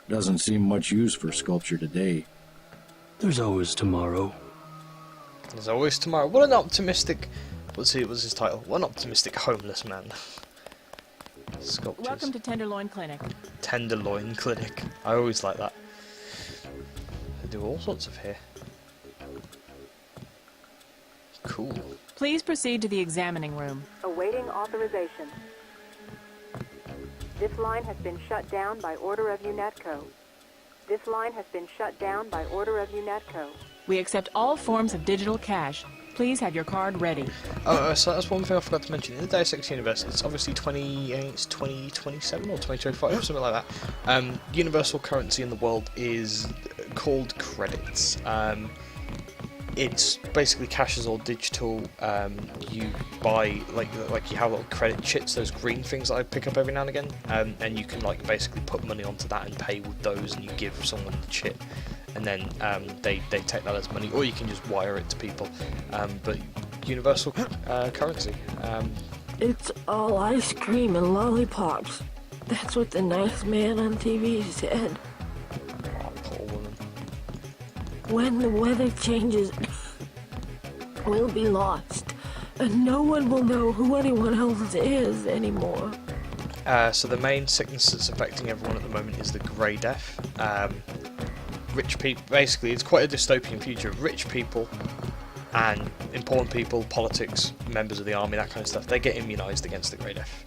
Doesn't seem much use for sculpture today. There's always tomorrow. There's always tomorrow. What an optimistic... What's his title? What an optimistic homeless man. Sculptures. Welcome to Tenderloin Clinic. Tenderloin Clinic. I always like that. They do all sorts of hair. Cool. Please proceed to the examining room. Awaiting authorization. This line has been shut down by order of UNETCO. This line has been shut down by order of UNETCO. We accept all forms of digital cash. Please have your card ready. Oh, so that's one thing I forgot to mention. In the Deus Ex universe, it's obviously 2027 or 2025, something like that. Universal currency in the world is called credits. It's basically cash is all digital. You buy like you have little credit chits, those green things that I pick up every now and again, and you can like basically put money onto that and pay with those, and you give someone the chit, and then they take that as money, or you can just wire it to people. But universal currency. It's all ice cream and lollipops. That's what the nice man on TV said. Oh, poor woman. When the weather changes, we'll be lost, and no one will know who anyone else is anymore. So the main sickness that's affecting everyone at the moment is the Grey Death. Rich people, basically, it's quite a dystopian future. Rich people and important people, politics, members of the army, that kind of stuff, they get immunised against the Grey Death.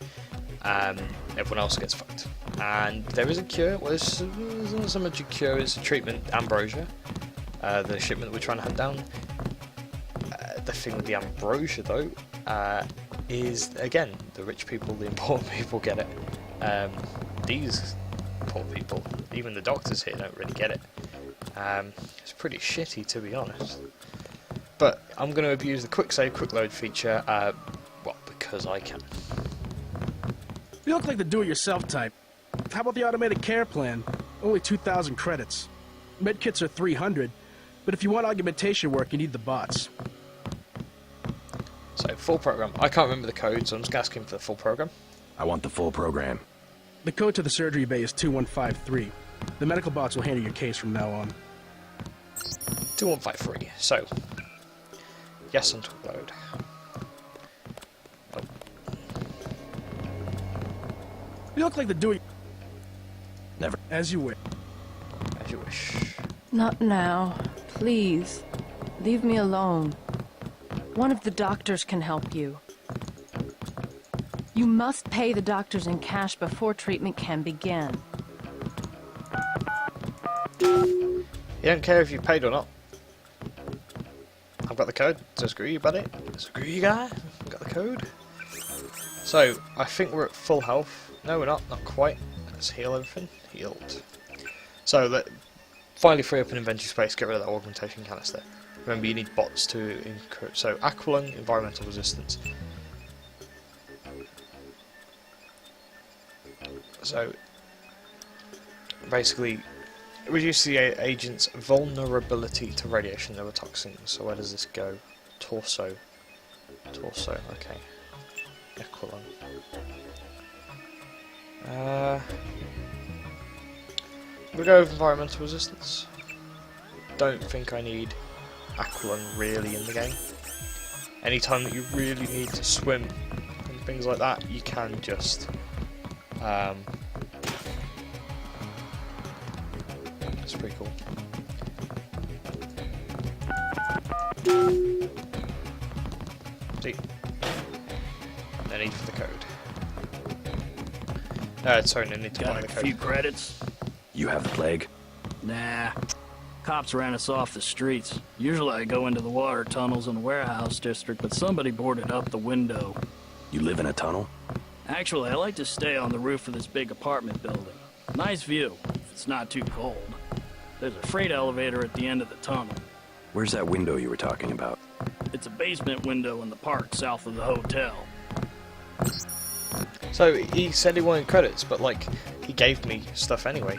Everyone else gets fucked. And there is a cure. Well, it's not so much a cure, it's a treatment, ambrosia. the shipment we're trying to hunt down. The thing with the ambrosia, though, is, again, the rich people, the important people get it. These poor people, even the doctors here, don't really get it. It's pretty shitty, to be honest. But I'm going to abuse the quick save, quick load feature, well, because I can. You look like the do-it-yourself type. How about the automated care plan? Only 2,000 credits. Medkits are 300, but if you want augmentation work, you need the bots. So, full program. I can't remember the code, so I'm just asking for the full program. I want the full program. The code to the surgery bay is 2153. The medical bots will handle your case from now on. 2153. So, yes on quick load. Oh. You look like the do-it... Never. As you wish. As you wish. Not now. Please. Leave me alone. One of the doctors can help you. You must pay the doctors in cash before treatment can begin. You don't care if you paid or not. I've got the code, so screw you, buddy. Screw you, guy. I've got the code. So, I think we're at full health. No, we're not. Not quite. Let's heal everything. Healed. So, finally free up an inventory space, get rid of that augmentation canister. Remember, you need bots to encrypt. So, Aqualung, environmental resistance. So, basically, reduce the agent's vulnerability to radiation neurotoxins. So, where does this go? Torso. Torso, okay. Aqualung. We'll go with environmental resistance. Don't think I need Aqualung really in the game. Anytime that you really need to swim and things like that, you can just it's pretty cool. See? No need for the code. Sorry, no need to buy the code. A few credits. You have the plague? Nah. Cops ran us off the streets. Usually I go into the water tunnels in the warehouse district, but somebody boarded up the window. You live in a tunnel? Actually, I like to stay on the roof of this big apartment building. Nice view, if it's not too cold. There's a freight elevator at the end of the tunnel. Where's that window you were talking about? It's a basement window in the park south of the hotel. So he said he wanted credits, but like he gave me stuff anyway.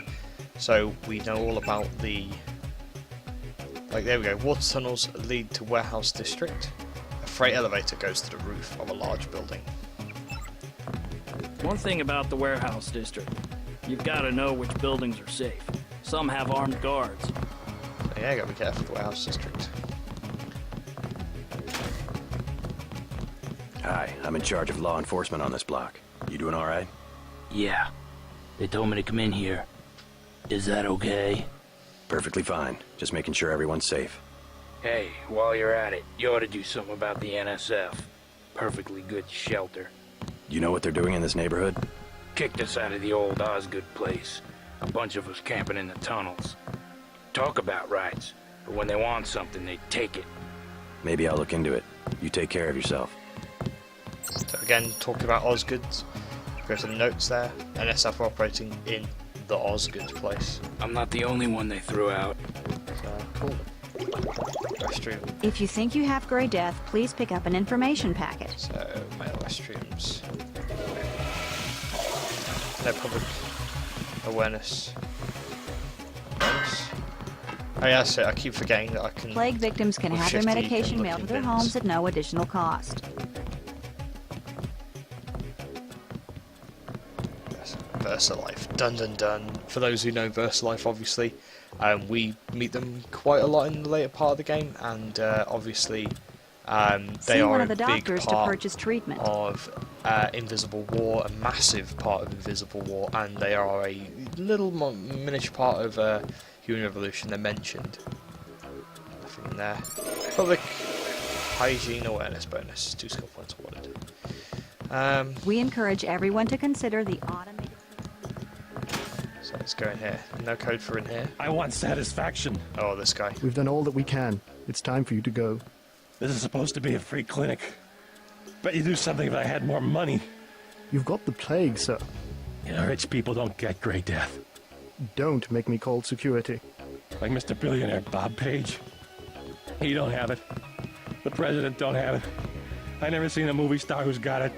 So we know all about the... Like there we go, water tunnels lead to warehouse district. A freight elevator goes to the roof of a large building. One thing about the warehouse district, you've got to know which buildings are safe. Some have armed guards. So yeah, gotta be careful with the warehouse district. Hi, I'm in charge of law enforcement on this block. You doing alright? Yeah. They told me to come in here. Is that okay? Perfectly fine. Just making sure everyone's safe. Hey, while you're at it, you ought to do something about the NSF. Perfectly good shelter. You know what they're doing in this neighborhood? Kicked us out of the old Osgood place. A bunch of us camping in the tunnels. Talk about rights, but when they want something, they take it. Maybe I'll look into it. You take care of yourself. So again, talking about Osgoods, go to the notes there. NSF are operating in the Osgood place. I'm not the only one they threw out. So, cool. Restroom. If you think you have Grey Death, please pick up an information packet. So, male restrooms. No public awareness. Oh yeah, that's it. I keep forgetting that I can... Plague victims can with have their Shift E, medication look mailed in to their bins. homes at no additional cost. VersaLife. Dun dun dun. For those who know VersaLife, obviously, we meet them quite a lot in the later part of the game, and obviously they See are one a of the big doctors to part purchase treatment. of Invisible War, a massive part of Invisible War, and they are a little miniature part of Human Revolution. They're mentioned. Nothing in there. Public hygiene awareness bonus. 2 skill points awarded. We encourage everyone to consider the automated... So let's go in here. No code for in here. I want satisfaction. Oh, this guy. We've done all that we can. It's time for you to go. This is supposed to be a free clinic. Bet you do something if I had more money. You've got the plague, sir. You know, rich people don't get gray death. Don't make me call security. Like Mr. Billionaire Bob Page. He don't have it. The president don't have it. I never seen a movie star who's got it.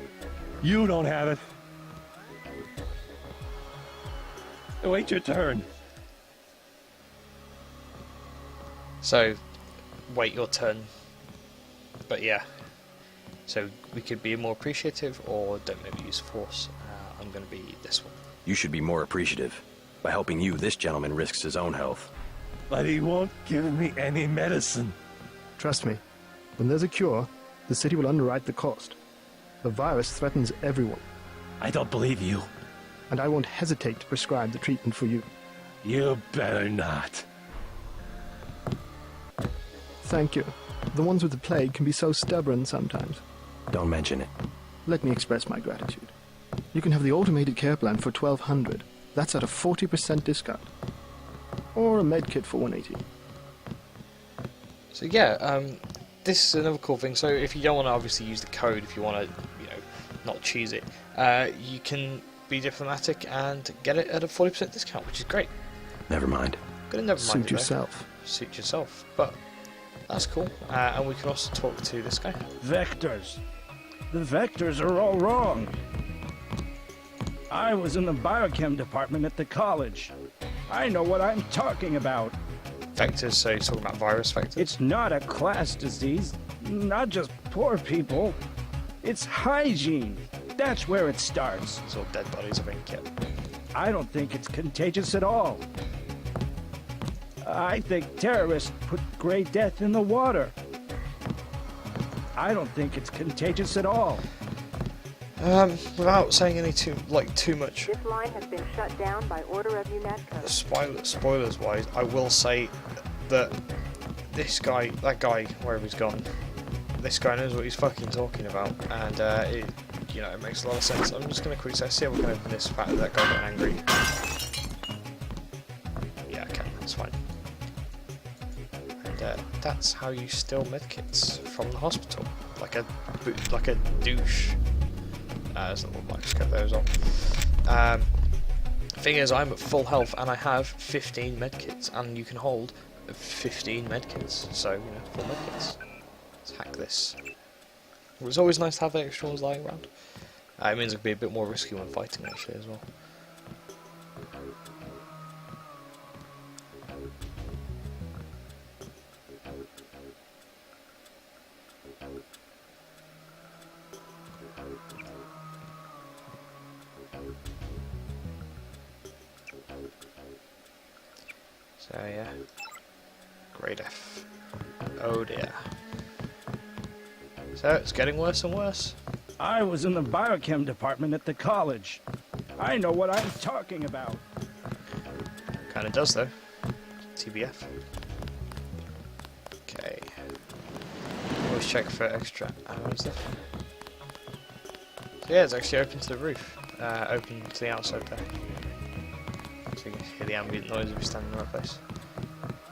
You don't have it. Wait your turn. So, wait your turn. But yeah. So we could be more appreciative or don't maybe use force. I'm going to be this one. You should be more appreciative. By helping you, this gentleman risks his own health. But he won't give me any medicine. Trust me. When there's a cure, the city will underwrite the cost. The virus threatens everyone. I don't believe you. And I won't hesitate to prescribe the treatment for you. You better not. Thank you. The ones with the plague can be so stubborn sometimes. Don't mention it. Let me express my gratitude. You can have the automated care plan for $1,200. That's at a 40% discount. Or a med kit for $180. So yeah, this is another cool thing. So if you don't want to obviously use the code, if you want to, not cheese it, you can be diplomatic and get it at a 40% discount, which is great. Never mind. Gonna never mind. Suit yourself. Suit yourself. But that's cool. And we can also talk to this guy. Vectors. The vectors are all wrong. I was in the biochem department at the college. I know what I'm talking about. Vectors, so you're talking about virus vectors? It's not a class disease, not just poor people. It's hygiene. That's where it starts. It's all dead bodies, I think, yeah. I don't think it's contagious at all. I think terrorists put gray death in the water. I don't think it's contagious at all. Without saying any too much. This line has been shut down by order of UNETCO. Spoilers wise, I will say that that guy, wherever he's gone, this guy knows what he's fucking talking about, and it makes a lot of sense. I'm just gonna quickly say, see if we can open this fact that guy got angry. Yeah, I can. That's fine. And that's how you steal medkits from the hospital, like a douche. There's a little microscope there as well. Thing is, I'm at full health and I have 15 medkits, and you can hold 15 medkits, so full medkits. Let's hack this. It's always nice to have extra ones lying around. It means it can be a bit more risky when fighting actually as well. So yeah, grade F. Oh dear. So it's getting worse and worse. I was in the biochem department at the college. I know what I'm talking about. Kinda does though. TBF. Okay. Always check for extra ammo and stuff. So yeah, it's actually open to the roof. Open to the outside there. So you can hear the ambient noise if you stand in the right place.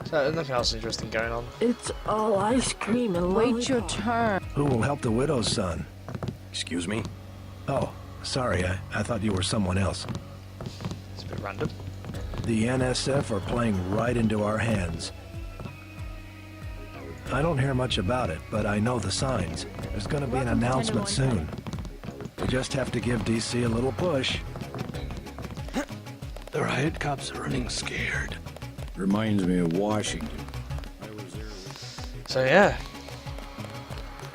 So there's nothing else interesting going on. It's all ice cream and Wait your turn. Who will help the widow's son? Excuse me? Oh, sorry, I thought you were someone else. It's a bit random. The NSF are playing right into our hands. I don't hear much about it, but I know the signs. There's gonna be an announcement soon. We just have to give DC a little push. The riot cops are running scared. Reminds me of Washington. So yeah,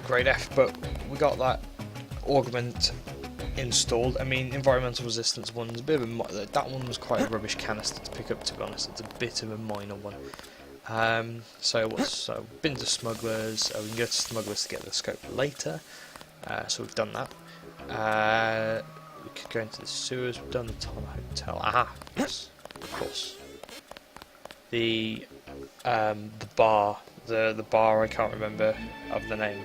grade F, but we got that augment installed. I mean, environmental resistance one's a bit of a that one was quite a rubbish canister to pick up, to be honest. It's a bit of a minor one. So been to smugglers. We can go to smugglers to get the scope later. So we've done that. We could go into the sewers. We've done the Tunnel Hotel. Aha, yes, of course. The bar, the bar. I can't remember of the name.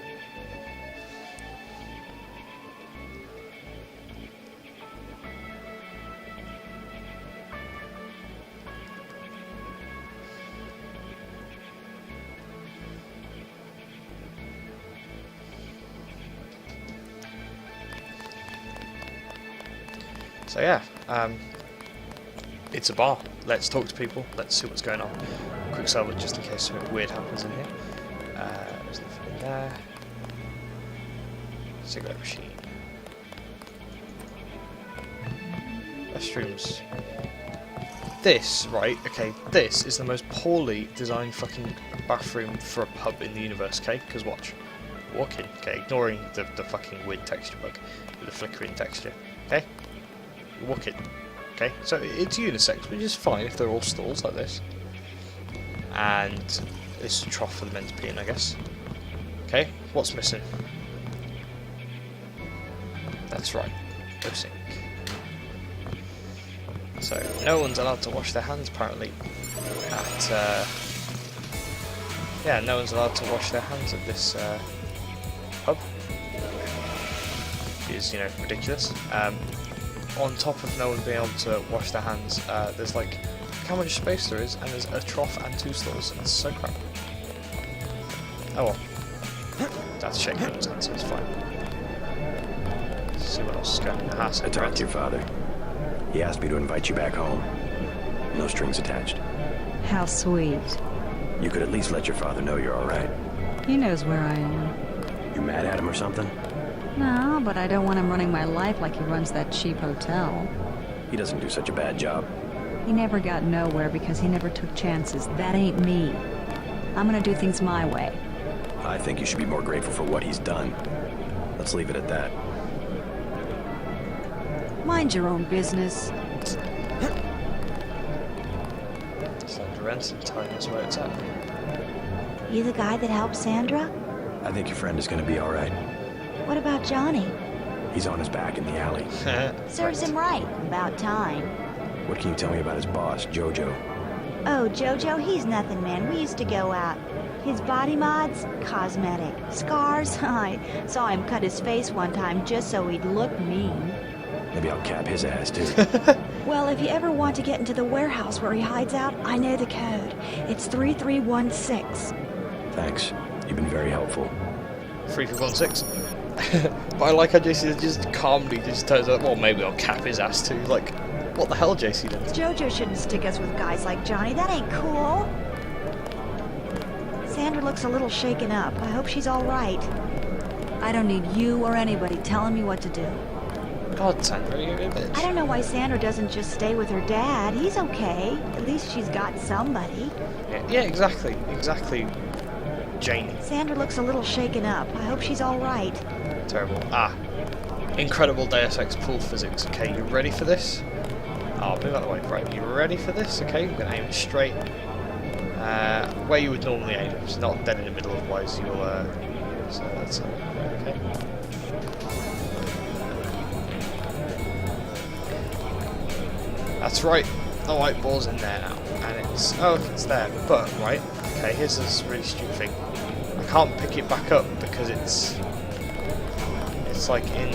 So yeah, it's a bar. Let's talk to people. Let's see what's going on. Quick salvage just in case something weird happens in here. There's nothing in there. Cigarette machine. Restrooms. This, right, okay, this is the most poorly designed fucking bathroom for a pub in the universe, okay? Because watch. Walk in, okay, ignoring the fucking weird texture bug with the flickering texture, okay? Walk in, okay? So it's unisex, which is fine if they're all stalls like this. And this is a trough for the men to pee in, I guess. Okay, what's missing? That's right, no sink. So no one's allowed to wash their hands apparently at yeah, no one's allowed to wash their hands at this pub. Which is, you know, ridiculous. On top of no one being able to wash their hands, there's like, look how much space there is, and there's a trough and 2 stalls. That's so crap. Oh well. That's shaking hands, so it's fine. Let's see what else is going on. I talked to your father. He asked me to invite you back home. No strings attached. How sweet. You could at least let your father know you're alright. He knows where I am. You mad at him or something? No, but I don't want him running my life like he runs that cheap hotel. He doesn't do such a bad job. He never got nowhere because he never took chances. That ain't me. I'm gonna do things my way. I think you should be more grateful for what he's done. Let's leave it at that. Mind your own business. Sandra Renson telling us where it's at. You the guy that helped Sandra? I think your friend is going to be alright. What about Johnny? He's on his back in the alley. Serves him right. About time. What can you tell me about his boss, Jojo? Oh, Jojo, he's nothing, man. We used to go out. His body mods? Cosmetic. Scars? I saw him cut his face one time just so he'd look mean. Maybe I'll cap his ass, too. Well, if you ever want to get into the warehouse where he hides out, I know the code. It's 3316. Thanks. You've been very helpful. 3316. But I like how JC just calmly just turns out, well, maybe I'll cap his ass too. Like, what the hell, JC then? Jojo shouldn't stick us with guys like Johnny. That ain't cool. Sandra looks a little shaken up. I hope she's all right. I don't need you or anybody telling me what to do. God, Sandra, you're a bitch. I don't know why Sandra doesn't just stay with her dad. He's okay. At least she's got somebody. Yeah, exactly. Exactly, Janie. Sandra looks a little shaken up. I hope she's all right. Terrible. Incredible Deus Ex pool physics. Okay, you ready for this? Oh, move out of the way. Right, you ready for this? Okay, we're going to aim it straight. Where you would normally aim. It's not dead in the middle, otherwise you'll... so that's okay. That's right, the white ball's in there now, and it's, oh, it's there, but, right, okay, here's this really stupid thing. I can't pick it back up because it's like in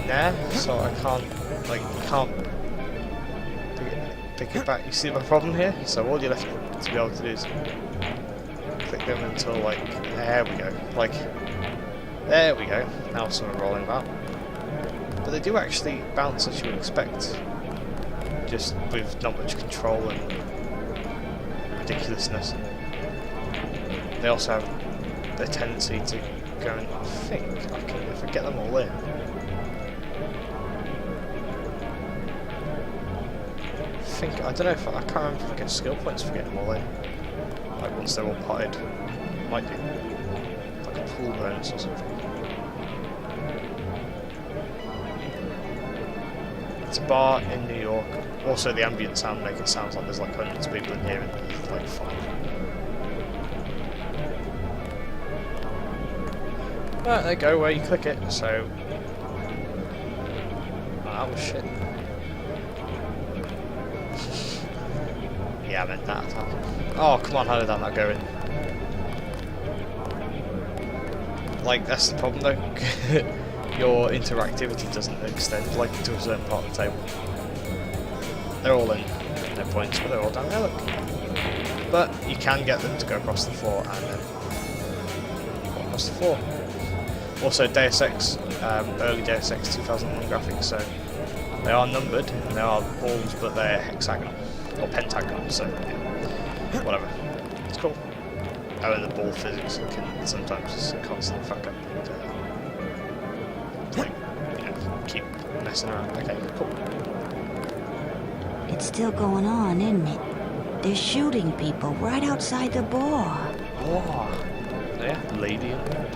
there, so I can't pick it back. You see my problem here? So all you're left to be able to do is click them until, like, there we go, like, there we go, now some are rolling about. But they do actually bounce as you would expect. Just with not much control and ridiculousness. And they also have the tendency to go and I think I can, if I get them all in. I don't know if I can't remember if I get skill points for getting them all in. Like once they're all potted. Might be like a pool bonus or something. It's a bar in New York. Also, the ambient sound maker sounds like there's like hundreds of people in here and there's like 5. Right, there you go, where you click it, so... Oh, shit. Yeah, I meant that. Oh, come on, how did that not go in? Like, that's the problem though. Your interactivity doesn't extend like to a certain part of the table. They're all in their points, but they're all down there, look. But you can get them to go across the floor and then go across the floor. Also Deus Ex, early Deus Ex 2001 graphics, so They are numbered, and they are balls, but they're hexagonal, or pentagonal, so yeah, whatever. It's cool. Oh, and the ball physics can sometimes just constantly fuck up. Like, you know, keep messing around. Okay, cool. It's still going on, isn't it? They're shooting people right outside the bar. Oh, yeah, lady in there.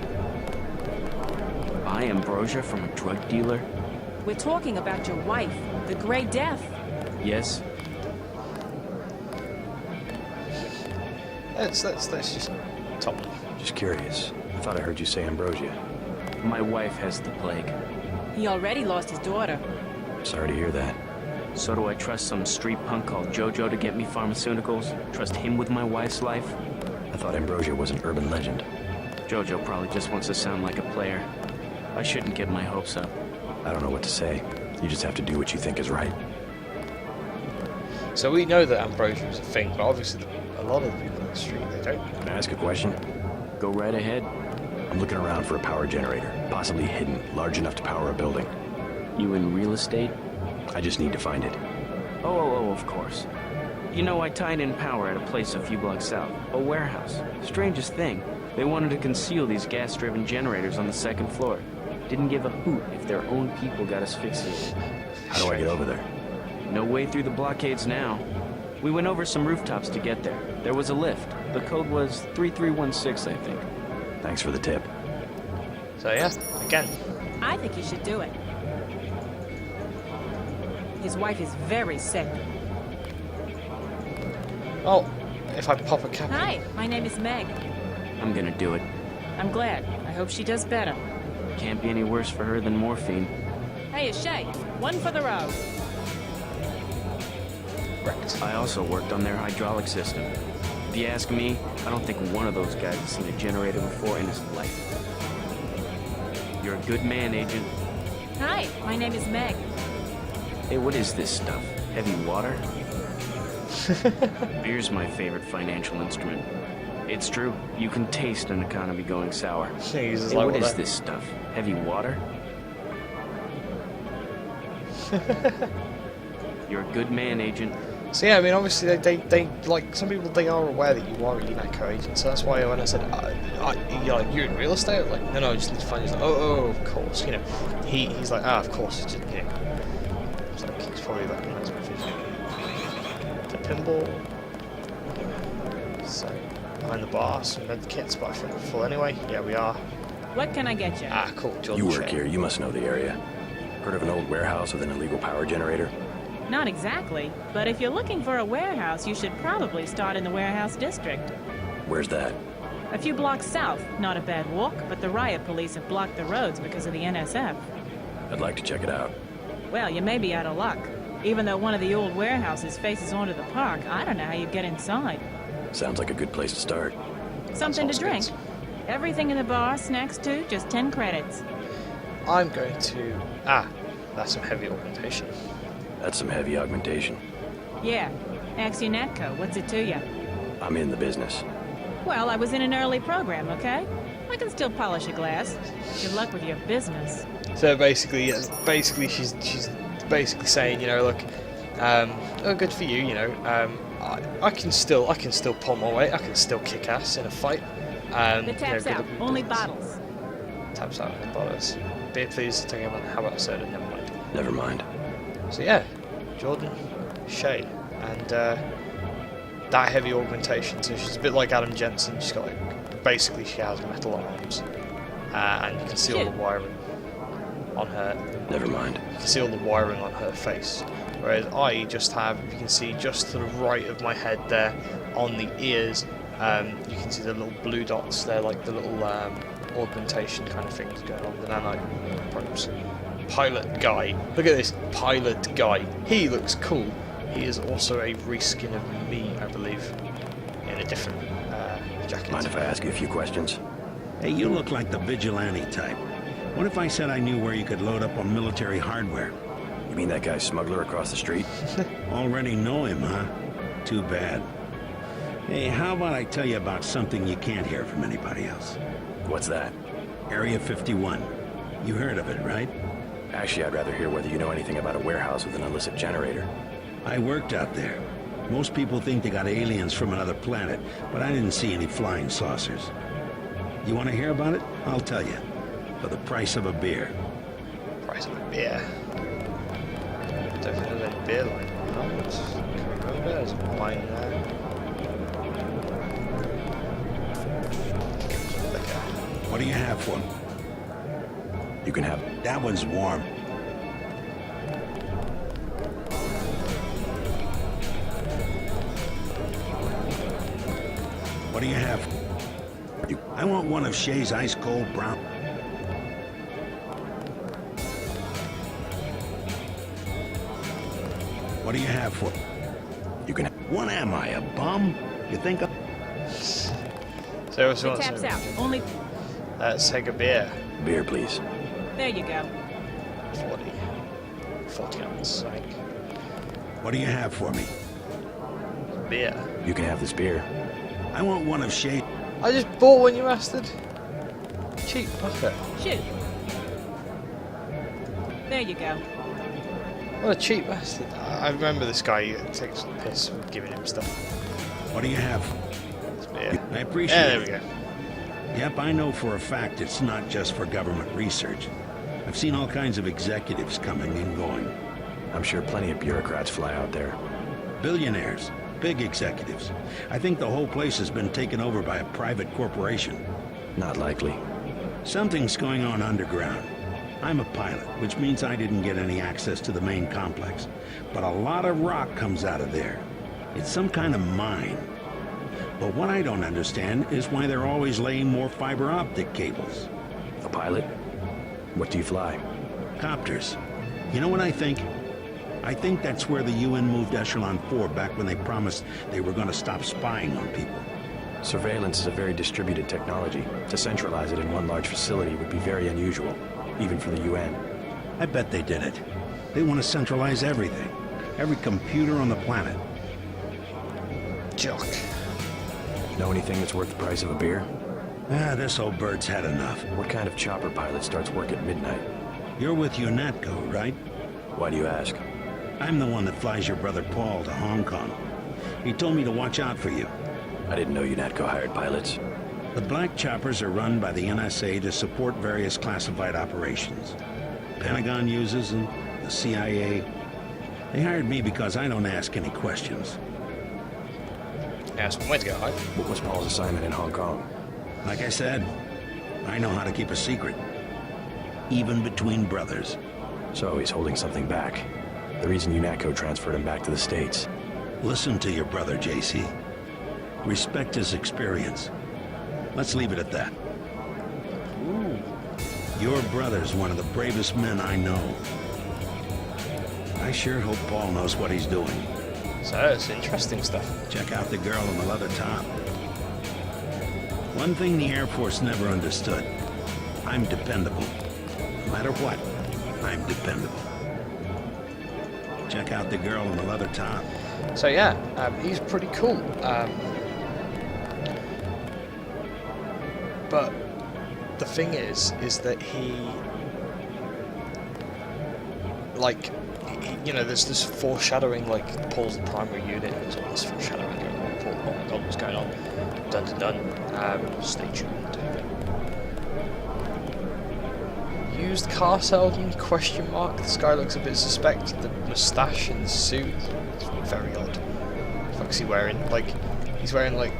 Buy ambrosia from a drug dealer? We're talking about your wife, the Grey Death. Yes. That's just top. Just curious. I thought I heard you say ambrosia. My wife has the plague. He already lost his daughter. Sorry to hear that. So do I trust some street punk called Jojo to get me pharmaceuticals? Trust him with my wife's life? I thought ambrosia was an urban legend. Jojo probably just wants to sound like a player. I shouldn't get my hopes up. I don't know what to say. You just have to do what you think is right. So we know that ambrosia is a thing, but obviously a lot of the people on the street, they don't. Can I ask a question? Go right ahead. I'm looking around for a power generator, possibly hidden, large enough to power a building. You in real estate? I just need to find it. Oh, of course. You know, I tied in power at a place a few blocks south. A warehouse. Strangest thing. They wanted to conceal these gas-driven generators on the second floor. Didn't give a hoot if their own people got asphyxiated. How do I get over there? No way through the blockades now. We went over some rooftops to get there. There was a lift. The code was 3316, I think. Thanks for the tip. So yeah, again. I think you should do it. His wife is very sick. Well, if I pop a cap. Hi, my name is Meg. I'm gonna do it. I'm glad. I hope she does better. Can't be any worse for her than morphine. Hey, Shay, one for the road. Wrecked. I also worked on their hydraulic system. If you ask me, I don't think one of those guys has seen a generator before in his life. You're a good man, Agent. Hi, my name is Meg. Hey, what is this stuff? Heavy water? Beer's my favorite financial instrument. It's true. You can taste an economy going sour. Hey, what is this stuff? Heavy water? You're a good man, Agent. So yeah, I mean, obviously they like some people, they are aware that you are a UNATCO agent. So that's why when I said, you're in real estate, like, no, I just need to find you. Like, oh, of course, you know. He's like, of course, it's just, you know. It's like he's probably like a nice the pinball. So behind the bar, some med kits, but I think we're full anyway. Yeah, we are. What can I get you? Cool. Jordan You work here. You must know the area. Heard of an old warehouse with an illegal power generator? Not exactly, but if you're looking for a warehouse, you should probably start in the warehouse district. Where's that? A few blocks south. Not a bad walk, but the riot police have blocked the roads because of the NSF. I'd like to check it out. Well, you may be out of luck. Even though one of the old warehouses faces onto the park, I don't know how you'd get inside. Sounds like a good place to start. Something to drink. Everything in the bar, snacks too, just 10 credits. I'm going to... that's some heavy augmentation. That's some heavy augmentation. Yeah. Ask your Natco, what's it to you? I'm in the business. Well, I was in an early program, okay? I can still polish a glass. Good luck with your business. So basically, she's basically saying, you know, look, good for you, you know, I can still pull my weight, I can still kick ass in a fight. The tap's out, only bottles. Tap's out, only bottles. Beer please, take a how about a soda, never mind. Never mind. So yeah, Jordan, Shay, and that heavy augmentation, so she's a bit like Adam Jensen, she's got like, basically she has metal arms, and you can see all the wiring on her. Never mind. You can see all the wiring on her face, whereas I just have, you can see just to the right of my head there, on the ears, you can see the little blue dots there, like the little augmentation kind of things going on, the nanite probes. Pilot guy, look at this, pilot guy, he looks cool. He is also a reskin of me, I believe, in a different jacket. Mind if I ask you a few questions? Hey, you look like the vigilante type. What if I said I knew where you could load up on military hardware? You mean that guy smuggler across the street? Already know him, huh? Too bad. Hey, how about I tell you about something you can't hear from anybody else? What's that? Area 51. You heard of it, right? Actually, I'd rather hear whether you know anything about a warehouse with an illicit generator. I worked out there. Most people think they got aliens from another planet, but I didn't see any flying saucers. You want to hear about it? I'll tell you. For the price of a beer. Price of a beer? Don't think there's any beer like that. Can we remember? There's wine there. What do you have for me? You can have... That one's warm. What do you have? I want one of Shay's ice-cold brown. What do you have for? You can. What am I, a bum? You think I'm... So The tap's out. Only... Let's take a beer. Beer, please. There you go. 40 ounce, I think. What do you have for me? Beer. You can have this beer. I want one of Shay. I just bought one, you bastard. Cheap fucker. Shoot. There you go. What a cheap bastard. I remember this guy takes the piss with giving him stuff. What do you have? It's beer. I appreciate yeah, it. there we go. Yep, I know for a fact it's not just for government research. I've seen all kinds of executives coming and going. I'm sure plenty of bureaucrats fly out there. Billionaires. Big executives. I think the whole place has been taken over by a private corporation. Not likely. Something's going on underground. I'm a pilot, which means I didn't get any access to the main complex. But a lot of rock comes out of there. It's some kind of mine. But what I don't understand is why they're always laying more fiber optic cables. A pilot? What do you fly? Copters. You know what I think? I think that's where the UN moved Echelon 4 back when they promised they were going to stop spying on people. Surveillance is a very distributed technology. To centralize it in one large facility would be very unusual, even for the UN. I bet they did it. They want to centralize everything. Every computer on the planet. Jock. Know anything that's worth the price of a beer? This old bird's had enough. What kind of chopper pilot starts work at midnight? You're with UNATCO, right? Why do you ask? I'm the one that flies your brother Paul to Hong Kong. He told me to watch out for you. I didn't know UNATCO hired pilots. The black choppers are run by the NSA to support various classified operations. Pentagon uses them, the CIA. They hired me because I don't ask any questions. Yeah, it's one way to go, right? What was Paul's assignment in Hong Kong? Like I said, I know how to keep a secret. Even between brothers. So he's holding something back. The reason UNATCO transferred him back to the States. Listen to your brother, JC. Respect his experience. Let's leave it at that. Ooh. Your brother's one of the bravest men I know. I sure hope Paul knows what he's doing. So, it's interesting stuff. Check out the girl in the leather top. One thing the Air Force never understood. I'm dependable. No matter what, I'm dependable. Check out the girl in the leather top. So yeah, he's pretty cool. But the thing is that he, like, you know, there's this foreshadowing, like, Paul's the primary unit, and there's all this foreshadowing going on. Paul, oh my god, what's going on? Dun dun dun. Stay tuned. Used car salesman? Question mark. This guy looks a bit suspect. The moustache and suit. It's very odd. What the fuck's he wearing? Like, he's wearing like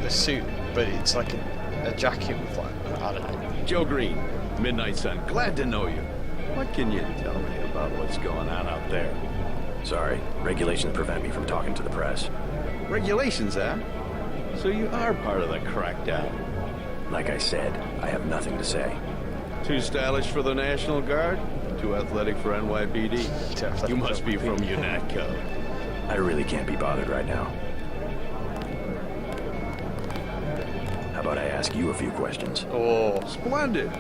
the suit, but it's like a jacket with like, I don't know. Joe Green, Midnight Sun. Glad to know you. What can you tell me about what's going on out there? Sorry, regulations prevent me from talking to the press. Regulations, huh? So you are part of the crackdown. Like I said, I have nothing to say. Too stylish for the National Guard? Too athletic for NYPD? You must be from UNATCO. I really can't be bothered right now. How about I ask you a few questions? Oh, splendid.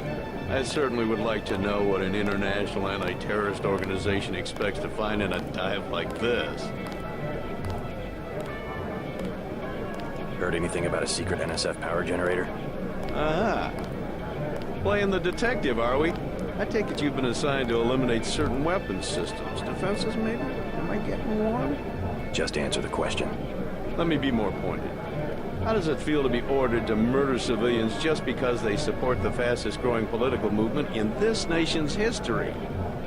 I certainly would like to know what an international anti-terrorist organization expects to find in a dive like this. Heard anything about a secret NSF power generator? Ah. Playing the detective, are we? I take it you've been assigned to eliminate certain weapons systems. Defenses, maybe? Am I getting warm? Just answer the question. Let me be more pointed. How does it feel to be ordered to murder civilians just because they support the fastest-growing political movement in this nation's history?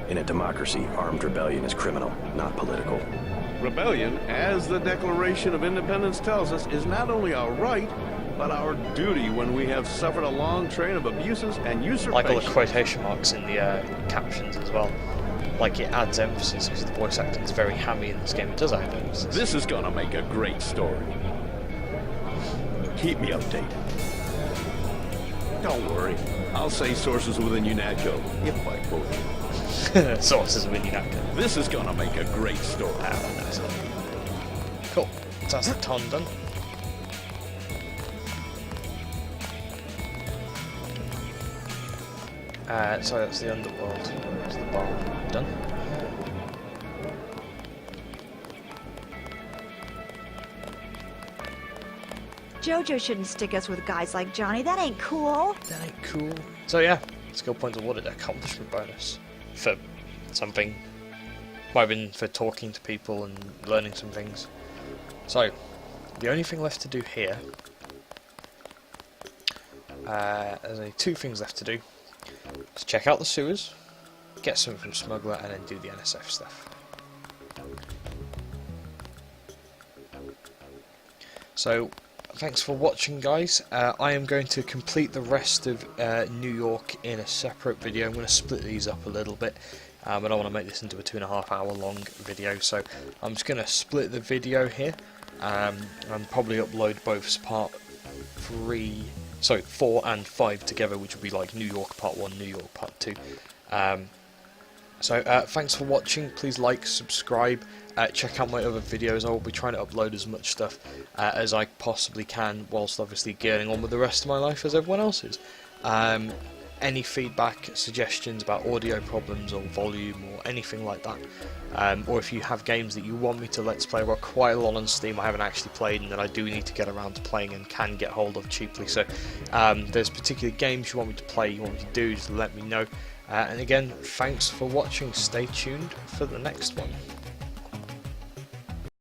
In a democracy, armed rebellion is criminal, not political. Rebellion, as the Declaration of Independence tells us, is not only our right, but our duty when we have suffered a long train of abuses and usurpations. Like all the quotation marks in the captions as well. Like it adds emphasis because the voice acting is very hammy in this game. It does add emphasis. This is gonna make a great story. Keep me updated. Don't worry. I'll say sources within UNATCO if I quote. Sources within UNATCO. This is gonna make a great story. Nice. Cool. So that's the ton done. So that's the underworld. That's the bar done. Jojo shouldn't stick us with guys like Johnny. That ain't cool. That ain't cool. So yeah, skill points awarded, accomplishment bonus for something. Might have been for talking to people and learning some things. So the only thing left to do here, there's only two things left to do. Just check out the sewers, get something from Smuggler, and then do the NSF stuff. So, thanks for watching, guys. I am going to complete the rest of New York in a separate video. I'm going to split these up a little bit. I don't want to make this into a 2.5 hour long video, so I'm just going to split the video here and probably upload both part 4 and 5 together, which will be like New York Part 1, New York Part 2. Thanks for watching. Please like, subscribe, check out my other videos. I will be trying to upload as much stuff as I possibly can, whilst obviously getting on with the rest of my life as everyone else is. Any feedback, suggestions about audio problems or volume or anything like that, or if you have games that you want me to Let's Play, I've got quite a lot on Steam I haven't actually played and that I do need to get around to playing and can get hold of cheaply, so there's particular games you want me to play, you want me to do, just let me know. And again, thanks for watching, stay tuned for the next one.